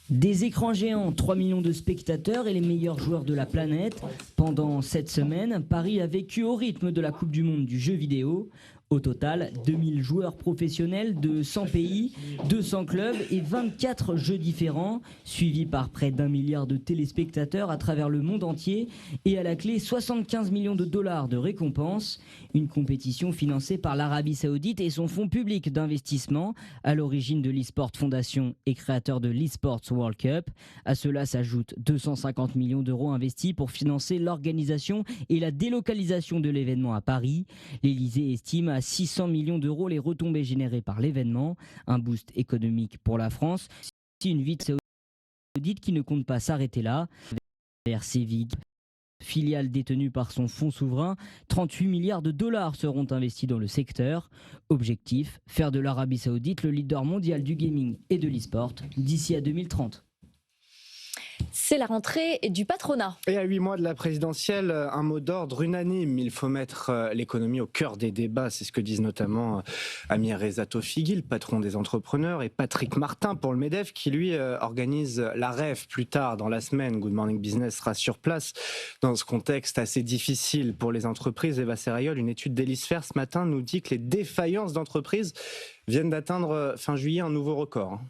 Des écrans géants, 3 millions de spectateurs et les meilleurs joueurs de la planète. Pendant cette semaine, Paris a vécu au rythme de la Coupe du Monde du jeu vidéo. Au total, 2000 joueurs professionnels de 100 pays, 200 clubs et 24 jeux différents, suivis par près d'1 milliard de téléspectateurs à travers le monde entier et à la clé 75 millions de dollars de récompenses. Une compétition financée par l'Arabie Saoudite et son fonds public d'investissement, à l'origine de l'eSport Foundation et créateur de l'eSports World Cup. À cela s'ajoutent 250 millions d'euros investis pour financer l'organisation et la délocalisation de l'événement à Paris. L'Élysée estime à 600 millions d'euros les retombées générées par l'événement, un boost économique pour la France. C'est une vie saoudite qui ne compte pas s'arrêter là. Vers Séville, filiale détenue par son fonds souverain, 38 milliards de dollars seront investis dans le secteur. Objectif, faire de l'Arabie Saoudite le leader mondial du gaming et de l'e-sport d'ici à 2030. C'est la rentrée du patronat. Et à 8 mois de la présidentielle, un mot d'ordre unanime. Il faut mettre l'économie au cœur des débats. C'est ce que disent notamment Amir Reza Tofighi, le patron des entrepreneurs, et Patrick Martin pour le MEDEF, qui lui organise la REF plus tard dans la semaine. Good Morning Business sera sur place. Dans ce contexte assez difficile pour les entreprises, Eva Serrayol, une étude d'Elisfer ce matin nous dit que les défaillances d'entreprises viennent d'atteindre fin juillet un nouveau record.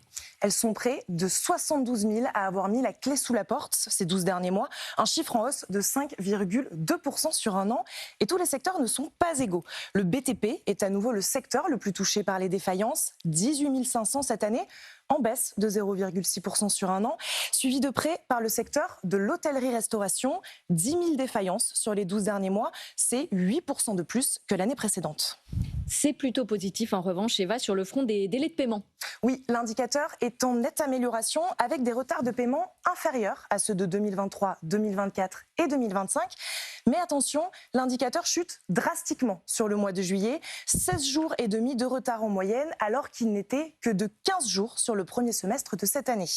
Elles sont près de 72 000 à avoir mis la clé sous la porte ces 12 derniers mois, un chiffre en hausse de 5,2% sur un an. Et tous les secteurs ne sont pas égaux. Le BTP est à nouveau le secteur le plus touché par les défaillances, 18 500 cette année, en baisse de 0,6% sur un an, suivi de près par le secteur de l'hôtellerie-restauration, 10 000 défaillances sur les 12 derniers mois, c'est 8% de plus que l'année précédente. C'est plutôt positif en revanche, Eva, sur le front des délais de paiement. Oui, l'indicateur est en nette amélioration avec des retards de paiement inférieurs à ceux de 2023, 2024 et 2025. Mais attention, l'indicateur chute drastiquement sur le mois de juillet, 16 jours et demi de retard en moyenne, alors qu'il n'était que de 15 jours sur le premier semestre de cette année.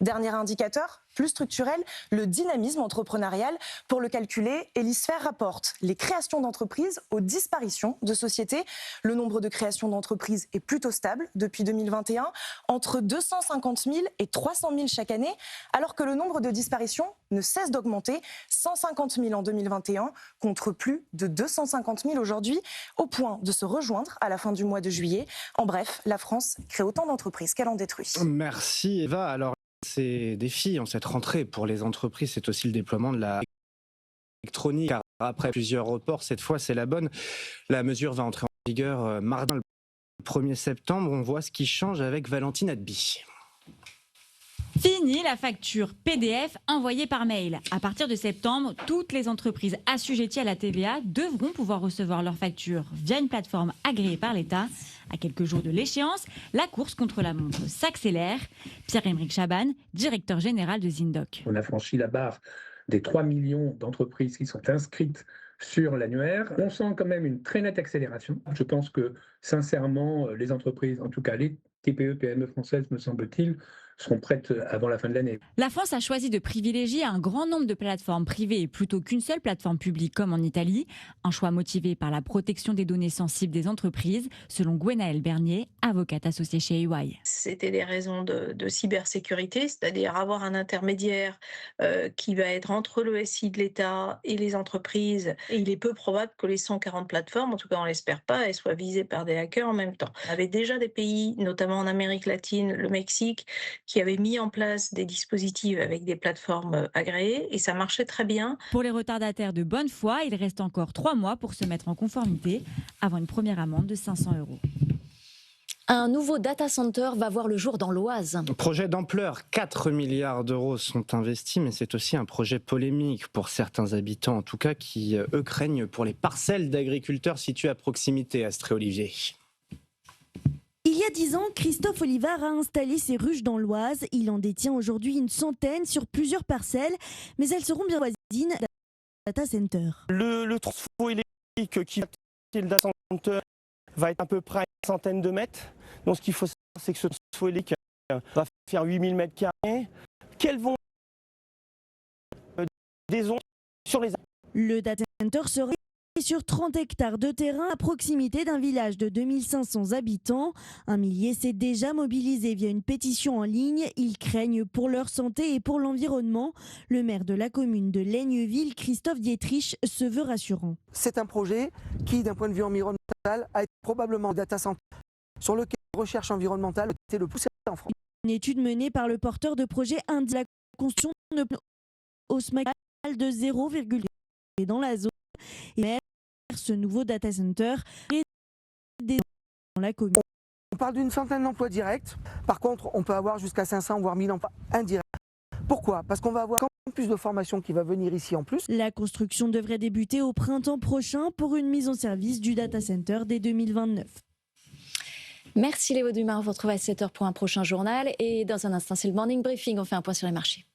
Dernier indicateur, plus structurel, le dynamisme entrepreneurial. Pour le calculer, Elisfer rapporte les créations d'entreprises aux disparitions de sociétés. Le nombre de créations d'entreprises est plutôt stable depuis 2021, entre 250 000 et 300 000 chaque année, alors que le nombre de disparitions ne cesse d'augmenter, 150 000 en 2021 contre plus de 250 000 aujourd'hui, au point de se rejoindre à la fin du mois de juillet. En bref, la France crée autant d'entreprises qu'elle en détruit. Merci Eva. Alors, ces défis en cette rentrée pour les entreprises, c'est aussi le déploiement de la électronique. Car après plusieurs reports, cette fois c'est la bonne. La mesure va entrer en vigueur mardi le 1er septembre. On voit ce qui change avec Valentine Adby. Fini la facture PDF envoyée par mail. À partir de septembre, toutes les entreprises assujetties à la TVA devront pouvoir recevoir leurs factures via une plateforme agréée par l'État. À quelques jours de l'échéance, la course contre la montre s'accélère. Pierre-Emerick Chaban, directeur général de Zindoc. On a franchi la barre des 3 millions d'entreprises qui sont inscrites sur l'annuaire. On sent quand même une très nette accélération. Je pense que, sincèrement, les entreprises, en tout cas les TPE, PME françaises, me semble-t-il, seront prêtes avant la fin de l'année. La France a choisi de privilégier un grand nombre de plateformes privées plutôt qu'une seule plateforme publique comme en Italie. Un choix motivé par la protection des données sensibles des entreprises, selon Gwenaëlle Bernier, avocate associée chez EY. C'était des raisons de cybersécurité, c'est-à-dire avoir un intermédiaire qui va être entre le SI de l'État et les entreprises. Et il est peu probable que les 140 plateformes, en tout cas on ne l'espère pas, elles soient visées par des hackers en même temps. Il y avait déjà des pays, notamment en Amérique latine, le Mexique, qui avaient mis en place des dispositifs avec des plateformes agréées et ça marchait très bien. Pour les retardataires de bonne foi, il reste encore 3 mois pour se mettre en conformité avant une première amende de 500 €. Un nouveau data center va voir le jour dans l'Oise. Projet d'ampleur, 4 milliards d'euros sont investis, mais c'est aussi un projet polémique pour certains habitants, en tout cas, qui, eux, craignent pour les parcelles d'agriculteurs situées à proximité, Astrée Olivier. Il y a 10 ans, Christophe Olivard a installé ses ruches dans l'Oise. Il en détient aujourd'hui une centaine sur plusieurs parcelles, mais elles seront bien voisines d'un data center. Le transfo électrique qui va le data center va être à peu près à une centaine de mètres. Donc ce qu'il faut savoir, c'est que ce transfo électrique va faire 8000 mètres carrés. Quelles vont des ondes sur les... Le data center sera sur 30 hectares de terrain à proximité d'un village de 2500 habitants. Un millier s'est déjà mobilisé via une pétition en ligne. Ils craignent pour leur santé et pour l'environnement. Le maire de la commune de Laigneville, Christophe Dietrich, se veut rassurant. C'est un projet qui, d'un point de vue environnemental, a été probablement le data center sur lequel la recherche environnementale a été le plus sérieux en France. Une étude menée par le porteur de projet indique la construction de hausse maximale de 0,8 dans la zone. Et ce nouveau data center est dans la commune. On parle d'une centaine d'emplois directs. Par contre, on peut avoir jusqu'à 500 voire 1000 emplois indirects. Pourquoi ? Parce qu'on va avoir plus de formation qui va venir ici en plus. La construction devrait débuter au printemps prochain pour une mise en service du data center dès 2029. Merci Léo Dumas, on vous retrouve à 7h pour un prochain journal. Et dans un instant, c'est le Morning Briefing, on fait un point sur les marchés.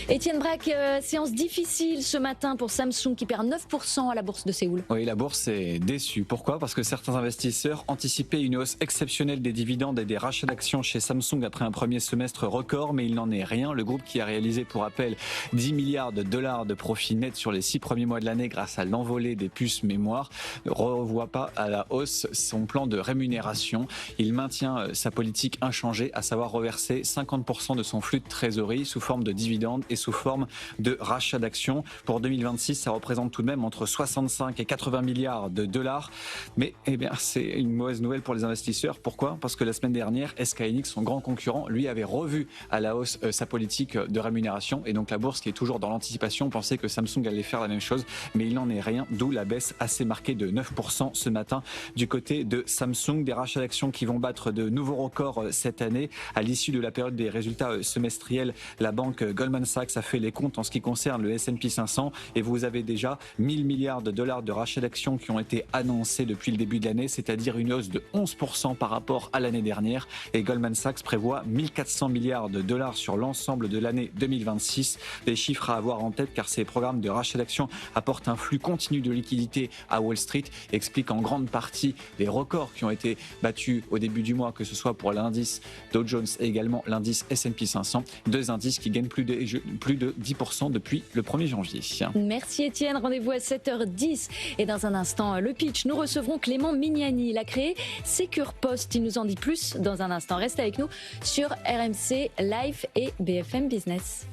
Étienne Braque, séance difficile ce matin pour Samsung qui perd 9% à la bourse de Séoul. Oui, la bourse est déçue. Pourquoi ? Parce que certains investisseurs anticipaient une hausse exceptionnelle des dividendes et des rachats d'actions chez Samsung après un premier semestre record, mais il n'en est rien. Le groupe qui a réalisé pour rappel 10 milliards de dollars de profit net sur les 6 premiers mois de l'année grâce à l'envolée des puces mémoire ne revoit pas à la hausse son plan de rémunération. Il maintient sa politique inchangée, à savoir reverser 50% de son flux de trésorerie sous forme de dividendes et sous forme de rachat d'actions. Pour 2026, ça représente tout de même entre 65 et 80 milliards de dollars. Mais c'est une mauvaise nouvelle pour les investisseurs. Pourquoi ? Parce que la semaine dernière, SK Hynix, son grand concurrent, lui avait revu à la hausse sa politique de rémunération. Et donc la bourse, qui est toujours dans l'anticipation, pensait que Samsung allait faire la même chose. Mais il n'en est rien, d'où la baisse assez marquée de 9% ce matin du côté de Samsung. Des rachats d'actions qui vont battre de nouveaux records cette année. À l'issue de la période des résultats semestriels, la banque Goldman Sachs a fait les comptes en ce qui concerne le S&P 500 et vous avez déjà 1000 milliards de dollars de rachats d'actions qui ont été annoncés depuis le début de l'année, c'est-à-dire une hausse de 11% par rapport à l'année dernière. Et Goldman Sachs prévoit 1400 milliards de dollars sur l'ensemble de l'année 2026. Des chiffres à avoir en tête car ces programmes de rachat d'actions apportent un flux continu de liquidités à Wall Street, expliquent en grande partie les records qui ont été battus au début du mois, que ce soit pour l'indice Dow Jones et également l'indice S&P 500, deux indices qui gagnent plus de 10% depuis le 1er janvier. Merci Étienne, rendez-vous à 7h10 et dans un instant le pitch, nous recevrons Clément Mignani. Il a créé Secure Post, il nous en dit plus dans un instant. Restez avec nous sur RMC Live et BFM Business.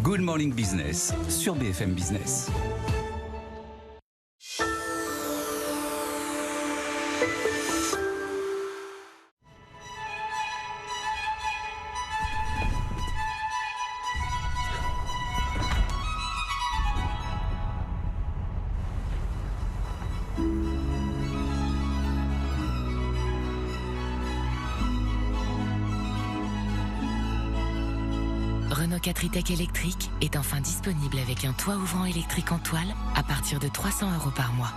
Good Morning Business sur BFM Business. Renault 4 e-Tech électrique est enfin disponible avec un toit ouvrant électrique en toile à partir de 300 € par mois.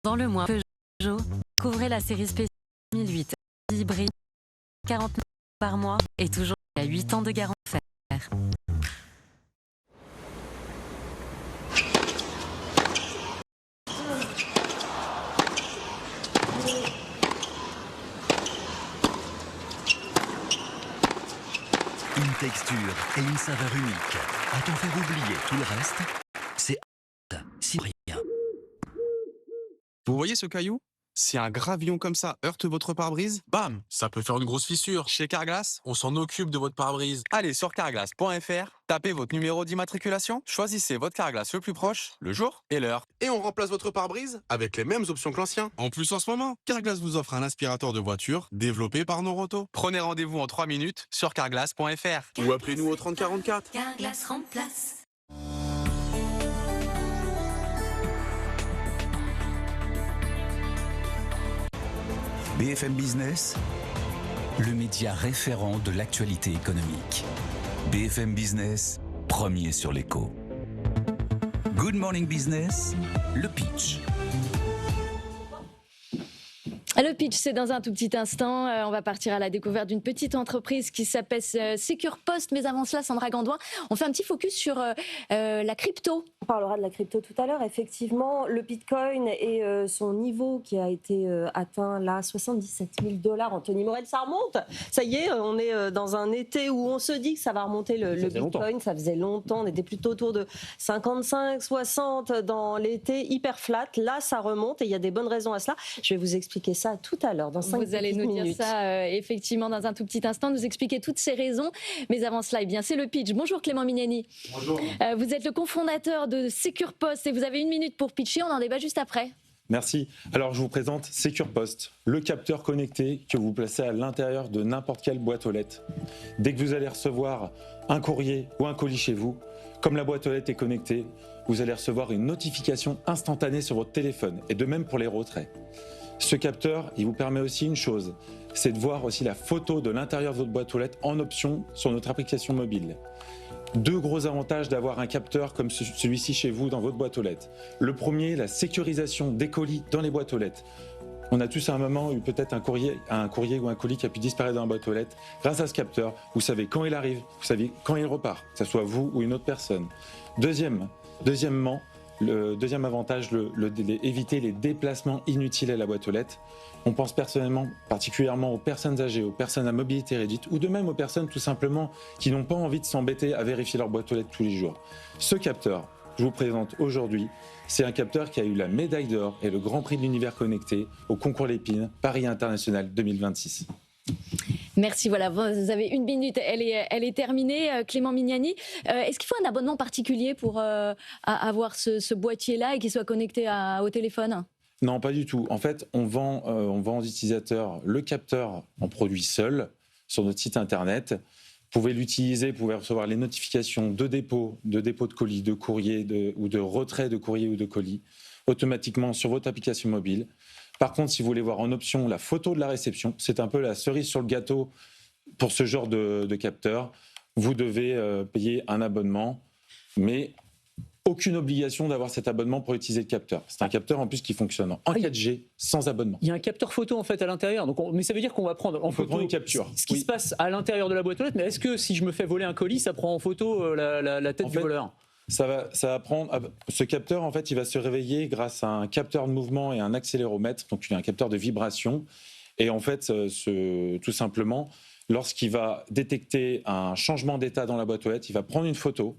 Dans le mois Peugeot, couvrez la série spéciale 2008 hybride 40 000 par mois et toujours à 8 ans de garantie offerte. Une texture et une saveur unique. A-t-on fait oublier tout le reste ? C'est si rien. Vous voyez ce caillou ? si un gravillon comme ça heurte votre pare-brise, bam, ça peut faire une grosse fissure. Chez Carglass, on s'en occupe de votre pare-brise. Allez sur carglass.fr, tapez votre numéro d'immatriculation, choisissez votre Carglass le plus proche, le jour et l'heure. Et on remplace votre pare-brise avec les mêmes options que l'ancien. En plus, en ce moment, Carglass vous offre un aspirateur de voiture développé par Noroto. Prenez rendez-vous en 3 minutes sur carglass.fr ou appelez-nous au 3044. Carglass remplace. BFM Business, le média référent de l'actualité économique. BFM Business, premier sur l'écho. Good Morning Business, le pitch. Le pitch, c'est dans un tout petit instant. On va partir à la découverte d'une petite entreprise qui s'appelle Secure Post. Mais avant cela, Sandra Gandoin, on fait un petit focus sur la crypto. On parlera de la crypto tout à l'heure. Effectivement, le Bitcoin et son niveau qui a été atteint là, 77 000 $. Anthony Morel, ça remonte. Ça y est, on est dans un été où on se dit que ça va remonter le Bitcoin. Longtemps. Ça faisait longtemps. On était plutôt autour de 55, 60 dans l'été, hyper flat. Là, ça remonte et il y a des bonnes raisons à cela. Je vais vous expliquer ça tout à l'heure, dans 5 minutes. Vous allez nous dire ça effectivement dans un tout petit instant, nous expliquer toutes ces raisons. Mais avant cela, eh bien, c'est le pitch. Bonjour Clément Mignani. Bonjour. Vous êtes le cofondateur de Secure Post et vous avez 1 minute pour pitcher. On en débat juste après. Merci. Alors, je vous présente Secure Post, le capteur connecté que vous placez à l'intérieur de n'importe quelle boîte aux lettres. Dès que vous allez recevoir un courrier ou un colis chez vous, comme la boîte aux lettres est connectée, vous allez recevoir une notification instantanée sur votre téléphone et de même pour les retraits. Ce capteur, il vous permet aussi une chose, c'est de voir aussi la photo de l'intérieur de votre boîte aux lettres en option sur notre application mobile. 2 gros avantages d'avoir un capteur comme celui-ci chez vous dans votre boîte aux lettres. Le premier, la sécurisation des colis dans les boîtes aux lettres. On a tous à un moment eu peut-être un courrier ou un colis qui a pu disparaître dans la boîte aux lettres. Grâce à ce capteur, vous savez quand il arrive, vous savez quand il repart, que ce soit vous ou une autre personne. Deuxièmement, le deuxième avantage, éviter les déplacements inutiles à la boîte aux lettres. On pense particulièrement aux personnes âgées, aux personnes à mobilité réduite ou de même aux personnes tout simplement qui n'ont pas envie de s'embêter à vérifier leur boîte aux lettres tous les jours. Ce capteur, je vous présente aujourd'hui, c'est un capteur qui a eu la médaille d'or et le Grand Prix de l'univers connecté au concours Lépine Paris International 2026. Merci, voilà, vous avez 1 minute, elle est terminée. Clément Mignani, est-ce qu'il faut un abonnement particulier pour avoir ce boîtier-là et qu'il soit connecté au téléphone ? Non, pas du tout. En fait, on vend aux utilisateurs le capteur en produit seul sur notre site internet. Vous pouvez l'utiliser, vous pouvez recevoir les notifications de dépôt de colis, de courrier ou de retrait de courrier ou de colis automatiquement sur votre application mobile. Par contre, si vous voulez voir en option la photo de la réception, c'est un peu la cerise sur le gâteau pour ce genre de capteur. Vous devez payer un abonnement, mais aucune obligation d'avoir cet abonnement pour utiliser le capteur. C'est un capteur en plus qui fonctionne en 4G sans abonnement. Il y a un capteur photo en fait à l'intérieur, mais ça veut dire qu'on va prendre en photo une capture. Ce qui se passe à l'intérieur de la boîte aux lettres. Mais est-ce que si je me fais voler un colis, ça prend en photo la tête du voleur ? Ça va prendre. Ce capteur, en fait, il va se réveiller grâce à un capteur de mouvement et un accéléromètre. Donc, il y a un capteur de vibration. Et en fait, tout simplement, lorsqu'il va détecter un changement d'état dans la boîte aux lettres, il va prendre une photo.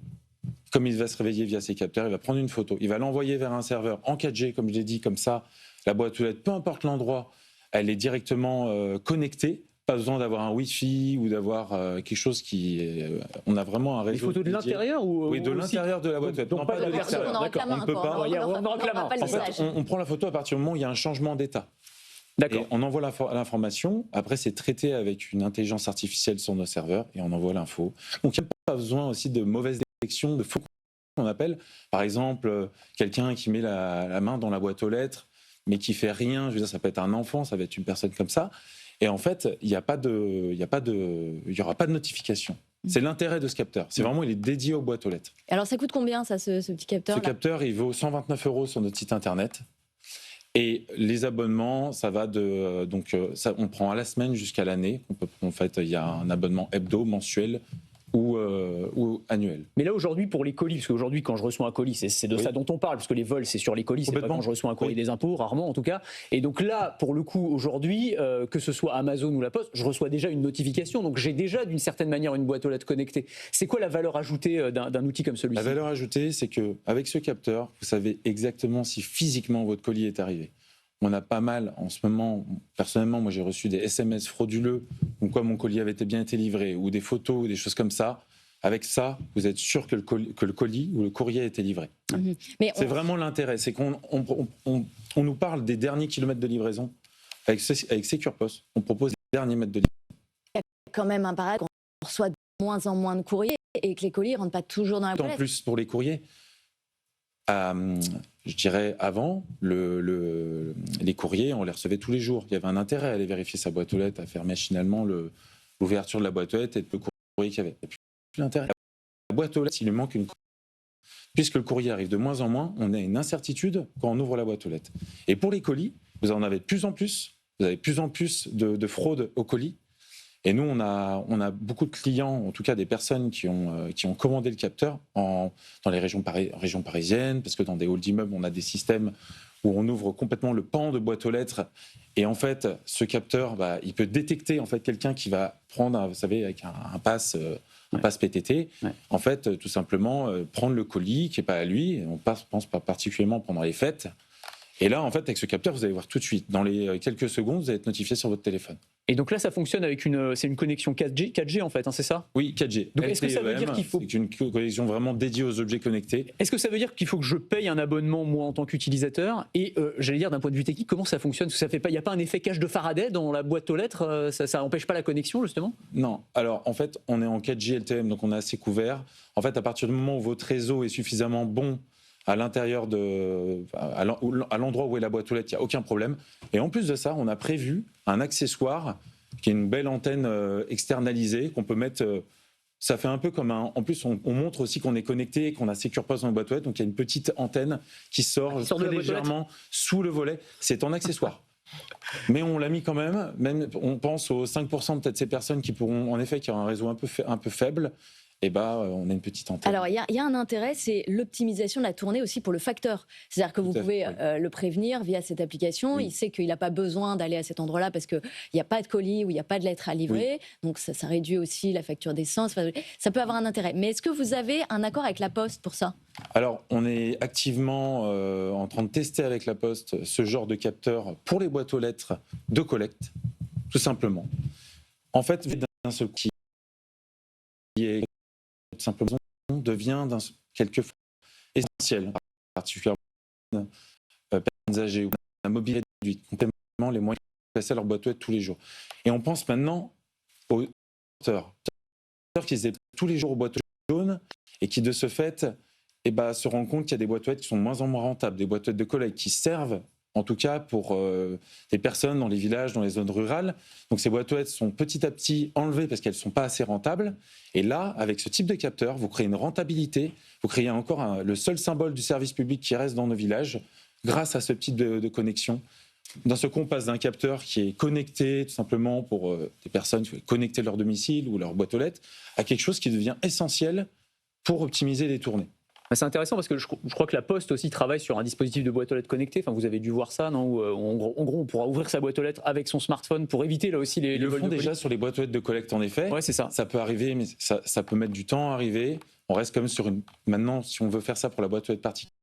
Comme il va se réveiller via ses capteurs, il va prendre une photo. Il va l'envoyer vers un serveur en 4G, comme je l'ai dit, comme ça. La boîte aux lettres, peu importe l'endroit, elle est directement connectée. Pas besoin d'avoir un Wi-Fi ou d'avoir quelque chose qui. On a vraiment un réseau. Des photos de l'intérieur ou oui, de l'intérieur de la boîte. Donc pas de l'extérieur. On aura que la main. On peut pas. En fait, on prend la photo à partir du moment où il y a un changement d'état. D'accord. Et on envoie l'information. Après, c'est traité avec une intelligence artificielle sur nos serveurs et on envoie l'info. Donc il n'y a pas besoin aussi de mauvaise détection, de faux qu'on appelle. Par exemple, quelqu'un qui met la main dans la boîte aux lettres, mais qui fait rien. Je veux dire, ça peut être un enfant, ça va être une personne comme ça. Et en fait, il n'y aura pas de notification. C'est l'intérêt de ce capteur. C'est vraiment, il est dédié aux boîtes aux lettres. Alors, ça coûte combien, ça, ce petit capteur? Ce capteur, il vaut 129 € sur notre site internet. Et les abonnements, ça va on prend à la semaine jusqu'à l'année. En fait, il y a un abonnement hebdo, mensuel ou annuel. Mais là aujourd'hui pour les colis, parce qu'aujourd'hui quand je reçois un colis, c'est de ça dont on parle, parce que les vols c'est sur les colis, c'est pas quand je reçois un colis des impôts, rarement en tout cas. Et donc là pour le coup aujourd'hui, que ce soit Amazon ou la Poste, je reçois déjà une notification, donc j'ai déjà d'une certaine manière une boîte aux lettres connectée. C'est quoi la valeur ajoutée d'un outil comme celui-ci? La valeur ajoutée, c'est qu'avec ce capteur, vous savez exactement si physiquement votre colis est arrivé. on a pas mal en ce moment. Personnellement, moi j'ai reçu des SMS frauduleux, comme quoi mon colis avait bien été livré, ou des photos, ou des choses comme ça. Avec ça, vous êtes sûr que le colis ou le courrier a été livré. Mais c'est vraiment l'intérêt, c'est qu'on nous parle des derniers kilomètres de livraison. Avec Secure Post, on propose les derniers mètres de livraison. Il y a quand même un parade qu'on reçoit de moins en moins de courriers et que les colis ne rentrent pas toujours dans la boîte. En plus pour les courriers. Je dirais avant, les courriers, on les recevait tous les jours. Il y avait un intérêt à aller vérifier sa boîte aux lettres, à faire machinalement l'ouverture de la boîte aux lettres et le courrier qu'il y avait. Et puis, plus d'intérêt. La boîte aux lettres, il lui manque une. Puisque le courrier arrive de moins en moins, on a une incertitude quand on ouvre la boîte aux lettres. Et pour les colis, vous en avez de plus en plus. Vous avez de plus en plus de fraude aux colis. Et nous, on a beaucoup de clients, en tout cas des personnes qui ont commandé le capteur dans les régions parisiennes, parce que dans des halls d'immeubles, on a des systèmes où on ouvre complètement le pan de boîte aux lettres. Et en fait, ce capteur, il peut détecter en fait, quelqu'un qui va prendre, vous savez, avec un pass PTT, en fait, tout simplement, prendre le colis qui n'est pas à lui. On pense pas particulièrement pendant les fêtes. Et là, en fait, avec ce capteur, vous allez voir tout de suite. Dans les quelques secondes, vous allez être notifié sur votre téléphone. Et donc là, ça fonctionne avec c'est une connexion 4G en fait, hein, c'est ça? Oui, 4G. Donc est-ce que ça veut dire qu'il faut... C'est une connexion vraiment dédiée aux objets connectés. Est-ce que ça veut dire qu'il faut que je paye un abonnement, moi, en tant qu'utilisateur? Et j'allais dire, d'un point de vue technique, comment ça fonctionne? Parce que il n'y a pas un effet cage de Faraday dans la boîte aux lettres? Ça n'empêche pas la connexion, justement? Non. Alors, en fait, on est en 4G LTE, donc on est assez couvert. En fait, à partir du moment où votre réseau est suffisamment bon à l'intérieur à l'endroit où est la boîte aux lettres, il n'y a aucun problème. Et en plus de ça, on a prévu un accessoire qui est une belle antenne externalisée qu'on peut mettre. Ça fait un peu comme un. En plus, on montre aussi qu'on est connecté, qu'on a Secure Post dans la boîte aux lettres. Donc il y a une petite antenne qui sort très légèrement sous le volet. C'est en accessoire. Mais on l'a mis quand même. Même on pense aux 5% peut-être ces personnes qui pourront, en effet, qui ont un réseau un peu faible. Et on a une petite antenne. Alors, il y a un intérêt, c'est l'optimisation de la tournée aussi pour le facteur. C'est-à-dire que vous pouvez le prévenir via cette application. Oui. Il sait qu'il n'a pas besoin d'aller à cet endroit-là parce qu'il n'y a pas de colis ou il n'y a pas de lettres à livrer. Oui. Donc, ça réduit aussi la facture d'essence. Enfin, ça peut avoir un intérêt. Mais est-ce que vous avez un accord avec la Poste pour ça? Alors, on est activement en train de tester avec la Poste ce genre de capteur pour les boîtes aux lettres de collecte, tout simplement. En fait, d'un seul coup, qui est simplement devient quelquefois essentiel, particulièrement personnes âgées ou la mobilité réduite, complètement les moyens de passer à leur boîte aux lettres tous les jours. Et on pense maintenant aux porteurs qui étaient tous les jours aux boîtes aux lettres jaunes et qui de ce fait se rendent compte qu'il y a des boîtes aux lettres qui sont de moins en moins rentables, des boîtes aux lettres de collecte qui servent en tout cas pour des personnes dans les villages, dans les zones rurales. Donc ces boîtes aux lettres sont petit à petit enlevées parce qu'elles ne sont pas assez rentables. Et là, avec ce type de capteur, vous créez une rentabilité, vous créez encore le seul symbole du service public qui reste dans nos villages grâce à ce type de connexion. Dans ce coup, on passe d'un capteur qui est connecté tout simplement pour des personnes qui veulent connecter leur domicile ou leur boîte aux lettres à quelque chose qui devient essentiel pour optimiser les tournées. C'est intéressant parce que je crois que la Poste aussi travaille sur un dispositif de boîte aux lettres connectée. Enfin, vous avez dû voir ça, non? Où, en gros, on pourra ouvrir sa boîte aux lettres avec son smartphone pour éviter là aussi les Ils le vols font de déjà colis. sur les boîtes aux lettres de collecte, en effet. Ouais, c'est ça. Ça peut arriver, mais ça peut mettre du temps à arriver. On reste quand même sur une. Maintenant, si on veut faire ça pour la boîte aux lettres particulière,